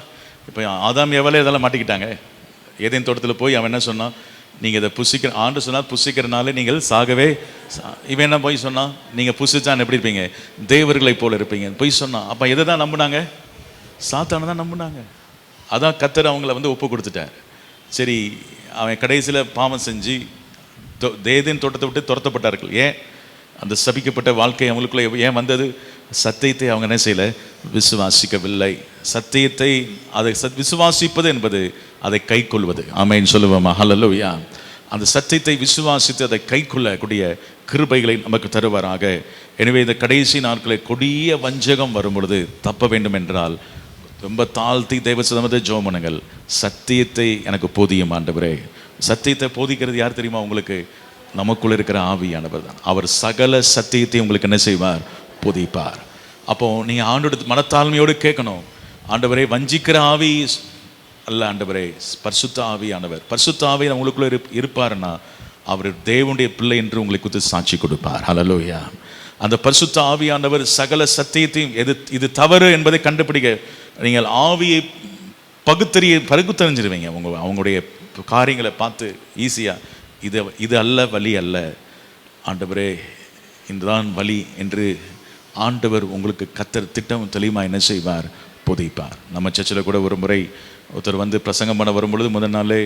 இப்போ ஆதாம் எவளே இதெல்லாம் மாட்டிக்கிட்டாங்க. ஏதேன் தோட்டத்தில் போய் அவன் என்ன சொன்னான், நீங்கள் இதை புசிக்கிற ஆண்டு சொன்னால் புசிக்கிறனால நீங்கள் சாகவே. இவன் என்ன போய் சொன்னான், நீங்கள் புசிச்சான்னு எப்படி இருப்பீங்க, தேவர்களை போல இருப்பீங்க பொய் சொன்னான். அப்போ எதை தான் நம்பினாங்க? சாத்தானை தான் நம்பினாங்க. அதான் கர்த்தர் அவங்கள வந்து ஒப்பு கொடுத்துட்டார். சரி, அவன் கடைசியில் பாவம் செஞ்சு ஏதேன் தோட்டத்தை விட்டு துரத்தப்பட்டார்கள். ஏன்? அந்த சபிக்கப்பட்ட வாழ்க்கை அவங்களுக்குள்ள ஏன் வந்தது? சத்தியத்தை அவங்க என்ன செய்யலை? விசுவாசிக்கவில்லை. சத்தியத்தை அதை விசுவாசிப்பது என்பது அதை கை கொள்வது. ஆமென் சொல்லுவோமா? ஹல்லேலூயா. அந்த சத்தியத்தை விசுவாசித்து அதை கை கொள்ளக்கூடிய கிருபைகளை நமக்கு தருவாராக. எனவே இந்த கடைசி நாட்களில் கொடிய வஞ்சகம் வரும் பொழுது தப்ப வேண்டும் என்றால் ரொம்ப தாழ்த்தி தெய்வ சமூகத்தை ஜெபம் பண்ணுங்கள். சத்தியத்தை எனக்கு போதியும் ஆண்டவரே. சத்தியத்தை போதிக்கிறது யார் தெரியுமா உங்களுக்கு? நமக்குள்ள இருக்கிற ஆவியானவர் தான். அவர் சகல சத்தியத்தை உங்களுக்கு என்ன செய்வார்? போதிப்பார். அப்போ நீங்கள் ஆண்டோட மனத்தாழ்மையோடு கேட்கணும், ஆண்டவரே வஞ்சிக்கிற ஆவி அல்ல ஆண்டவரே, பரிசுத்த ஆவியானவர். பரிசுத்த ஆவி உங்களுக்குள்ள இருப்பாருன்னா அவர் தேவனுடைய பிள்ளை என்று உங்களை குறித்து சாட்சி கொடுப்பார். ஹல்லேலூயா. அந்த பரிசுத்த ஆவியானவர் சகல சத்தியத்தையும் இது தவறு என்பதை கண்டுபிடிக்க நீங்கள் ஆவியை பகுத்தறிஞ்சிருவீங்க. அவங்களுடைய காரியங்களை பார்த்து ஈஸியாக இது அல்ல வழி அல்ல ஆண்டவரே, இதுதான் வழி என்று ஆண்டவர் உங்களுக்கு கர்த்தர் திட்டம் தெளிவாக என்ன செய்வார்? போதிப்பார். நம்ம சர்ச்சில் கூட ஒரு முறை ஒருத்தர் வந்து பிரசங்கம் பண்ண வரும்பொழுது முதல் நாளே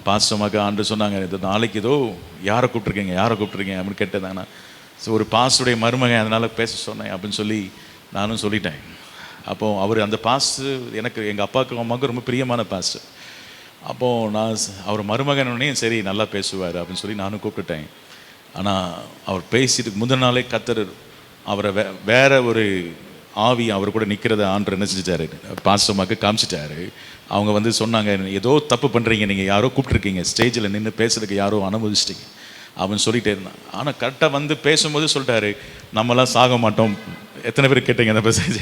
பாஸ்டமாக ஆண்டு சொன்னாங்க, இது நாளைக்கு ஏதோ யாரை கூப்பிட்ருக்கீங்க அப்படின்னு கேட்டதாங்கண்ணா. ஸோ ஒரு பாஸ்டுடைய மருமகன், அதனால் பேச சொன்னேன் அப்படின்னு சொல்லி நானும் சொல்லிட்டேன். அப்போது அவர் அந்த பாஸ்டு எனக்கு எங்கள் அப்பாவுக்கு அம்மாவுக்கு ரொம்ப பிரியமான பாஸ்டு. அப்போது நான் அவர் மருமகனே சரி நல்லா பேசுவார் அப்படின்னு சொல்லி நானும் கூப்பிட்டுட்டேன். ஆனால் அவர் பேசிட்டு முதல் நாளே கர்த்தர் அவரை வேற ஒரு ஆவி அவர் கூட நிற்கிறத ஆண்டு என்ன செஞ்சிட்டாரு? பாஸ்டமாக்கு காமிச்சிட்டாரு. அவங்க வந்து சொன்னாங்க, ஏதோ தப்பு பண்ணுறீங்க, நீங்கள் யாரோ கூப்பிட்ருக்கீங்க, ஸ்டேஜில் நின்று பேசுறதுக்கு யாரோ அனுமதிச்சிட்டிங்க அப்படின்னு சொல்லிட்டே இருந்தான். ஆனால் கரெக்டாக வந்து பேசும்போது சொல்லிட்டாரு, நம்மளாம் சாக மாட்டோம். எத்தனை பேர் கேட்டீங்க அந்த மெசேஜ்?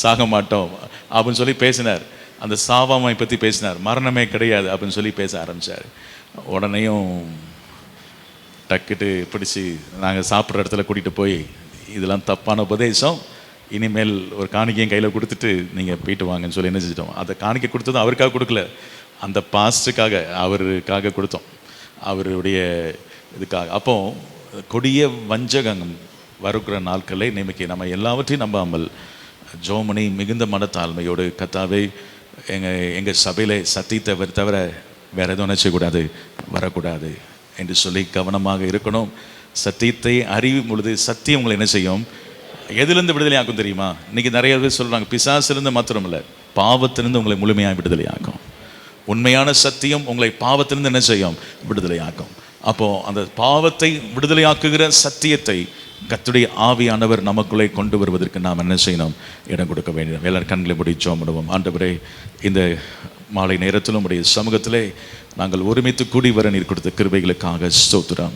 சாக மாட்டோம் அப்படின்னு சொல்லி பேசினார். அந்த சாவாமை பற்றி பேசினார். மரணமே கிடையாது அப்படின்னு சொல்லி பேச ஆரம்பித்தார். உடனேயும் டக்குட்டு பிடிச்சி நாங்கள் சாப்பிட்ற இடத்துல கூட்டிகிட்டு போய், இதெல்லாம் தப்பான உபதேசம், இனிமேல் ஒரு காணிக்கையும் கையில் கொடுத்துட்டு நீங்கள் போயிட்டு வாங்கன்னு சொல்லி என்ன செஞ்சிட்டோம். அந்த காணிக்கை கொடுத்ததும் அவருக்காக கொடுக்கல, அந்த பாஸ்டுக்காக அவருக்காக கொடுத்தோம், அவருடைய இதுக்காக. அப்போ கொடிய வஞ்சகம் வருகிற நாட்களை நியமிக்க நம்ம எல்லாவற்றையும் நம்பாமல் ஜோமணி மிகுந்த மனத்தாழ்மையோடு கர்த்தாவே எங்கள் சபையில் சத்தியத்தை தவிர வேறு எதுவும் நினைச்சக்கூடாது, வரக்கூடாது என்று சொல்லி கவனமாக இருக்கணும். சத்தியத்தை அறியும் பொழுது சத்தியம் உங்களை என்ன செய்யும்? எதுலேருந்து விடுதலை ஆக்கும் தெரியுமா? இன்றைக்கி நிறைய பேர் சொல்கிறாங்க, பிசாசிலிருந்து மாத்திரம் இல்லை, பாவத்திலிருந்து உங்களை முழுமையாக விடுதலை ஆக்கும். உண்மையான சத்தியம் உங்களை பாவத்திலிருந்து என்ன செய்யும்? விடுதலை ஆக்கும். அப்போது அந்த பாவத்தை விடுதலை ஆக்குகிற சத்தியத்தை கர்த்தருடைய ஆவியானவர் நமக்குள்ளே கொண்டு வருவதற்கு நாம் என்ன செய்யணும்? இடம் கொடுக்க வேண்டும். எல்லாரும் கண்களை மூடி ஜெபம் பண்ணுவோம். ஆண்டவரே, இந்த மாலை நேரத்திலும் உடைய சமூகத்திலே நாங்கள் ஒருமித்து கூடி வர நீர் கொடுத்த கிருபைகளுக்காக ஸ்தோத்திரம்.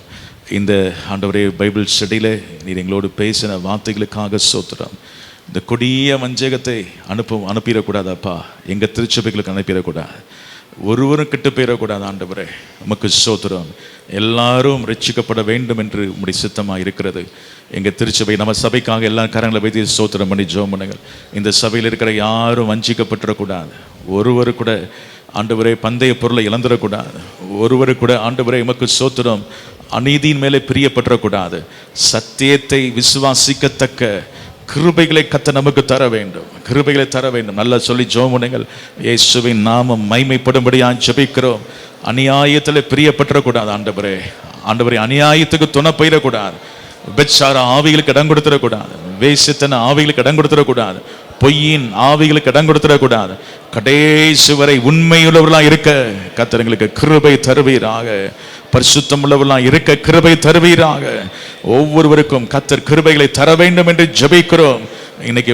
இந்த ஆண்டவரே பைபிள் ஸ்டடியில் நீர் எங்களோடு பேசின வார்த்தைகளுக்காக ஸ்தோத்திரம். இந்த கொடிய வஞ்சகத்தை அனுப்பிடக்கூடாதப்பா, எங்கள் திருச்சபைகளுக்கு அனுப்பிடக்கூடாது, ஒருவரும் கிட்ட போயிடக்கூடாது. ஆண்டவரே உமக்கு ஸ்தோத்திரம். எல்லாரும் ரட்சிக்கப்பட வேண்டும் என்று உம்முடைய சித்தமாக இருக்கிறது. எங்கள் திருச்சபை நம்ம சபைக்காக எல்லா கரங்களை வைத்து ஸ்தோத்திரம் பண்ணி ஜெபம் பண்ணுங்கள். இந்த சபையில் இருக்கிற யாரும் வஞ்சிக்கப்பட்டுடக்கூடாது, ஒருவரு கூட ஆண்டவரே பந்தய பொருளை இழந்துடக்கூடாது, ஒருவரு கூட ஆண்டவரே உமக்கு ஸ்தோத்திரம் அநீதியின் மேலே பிரியப்பட்டுடக்கூடாது. சத்தியத்தை விசுவாசிக்கத்தக்க கிருபைகளை கர்த்தர் நமக்கு தர வேண்டும், கிருபைகளை தர வேண்டும். நல்லா சொல்லி ஜெபம் பண்ணுங்கள். இயேசுவின் நாமம் மைமைப்படும்படியாக ஜெபிக்கிறோம். அநியாயத்தில் பிரியப்பட்டுறக்கூடாது ஆண்டவரே. ஆண்டவரே, அநியாயத்துக்கு துணை போயிடக்கூடாது, விபச்சார ஆவிகளுக்கு இடம் கொடுத்துடக்கூடாது, வேசித்தன ஆவிகளுக்கு இடம் கொடுத்துடக்கூடாது, பொய்யின் ஆவிகளுக்கு இடம் கொடுத்துடக்கூடாது. கடைசி வரை உண்மையுள்ளவர்களாக இருக்க கர்த்தர் எங்களுக்கு கிருபை தருவீராக. பரிசுத்தம் உள்ளவர்களாக இருக்க கிருபை தருவீராக. ஒவ்வொருவருக்கும் கர்த்தர் கிருபைகளை தர வேண்டும் என்று ஜெபிக்கிறோம். இன்னைக்கு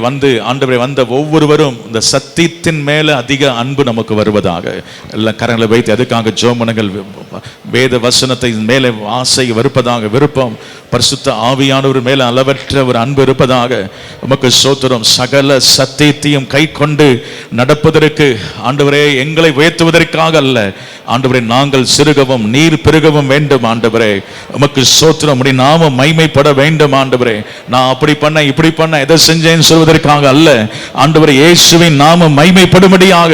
ஆண்டவரே வந்த ஒவ்வொருவரும் இந்த சத்தியத்தின் மேல அதிக அன்பு நமக்கு வருவதாக. எல்லாம் கரங்களை வைத்து அதுக்காக ஜெபங்கள். வேத வசனத்தை மேலே ஆசை வருப்பதாக, விருப்பம் பரிசுத்த ஆவியானவர் மேல அளவற்ற ஒரு அன்பு இருப்பதாக. உமக்கு ஸ்தோத்திரம். சகல சத்தியத்தையும் கை கொண்டு நடப்பதற்கு ஆண்டவரே, எங்களை உயர்த்துவதற்காக அல்ல ஆண்டவரே, நாங்கள் சிறுகவும் நீர் பெருகவும் வேண்டும் ஆண்டவரே. உமக்கு ஸ்தோத்திரம். உம்முடைய நாமம் மகிமைப்பட வேண்டும் ஆண்டவரே. நான் அப்படி பண்ண இப்படி பண்ண எதை செஞ்சேன்னு சொல்வதற்காக அல்ல ஆண்டவரே, இயேசுவின் நாமம் மகிமைப்படும்படியாக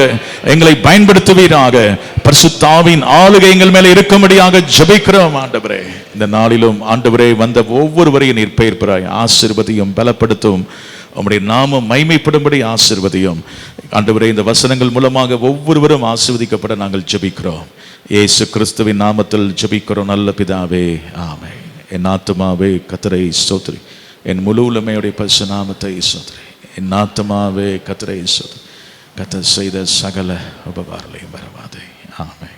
எங்களை பயன்படுத்துவீராக. பரிசுத்த ஆவியின் ஆளுகை எங்கள் மேல இருக்கும்படியாக ஜெபிக்கிறோம் ஆண்டவரே. இந்த நாளிலும் ஆண்டவரே வந்த ஒவ்வொருவரையும் நீர் பெயர்ப்பாய் ஆசீர்வதியும், பலப்படுத்தும். உம்முடைய நாமம் மகிமைப்படும்படி ஆசீர்வதியும் ஆண்டவரே. இந்த வசனங்கள் மூலமாக ஒவ்வொருவரும் ஆசீர்வதிக்கப்பட நாங்கள் ஜெபிக்கிறோம். இயேசு கிறிஸ்துவின் நாமத்தில் ஜெபிக்கிறோம் நல்ல பிதாவே, ஆமென். என் ஆத்துமாவே கர்த்தரை ஸ்தோத்திரி, என் முழு உள்ளமையுடைய பரிசுத்த நாமத்தை ஸ்தோத்திரி. என் ஆத்துமாவே கர்த்தரை ஸ்தோத்திரி, கர்த்தர் செய்த சகல உபகாரங்களையும் மறவாதே. ஆமென்.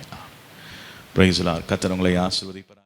Praise the Lord. கர்த்தர் உங்களை ஆசீர்வதிப்பார்.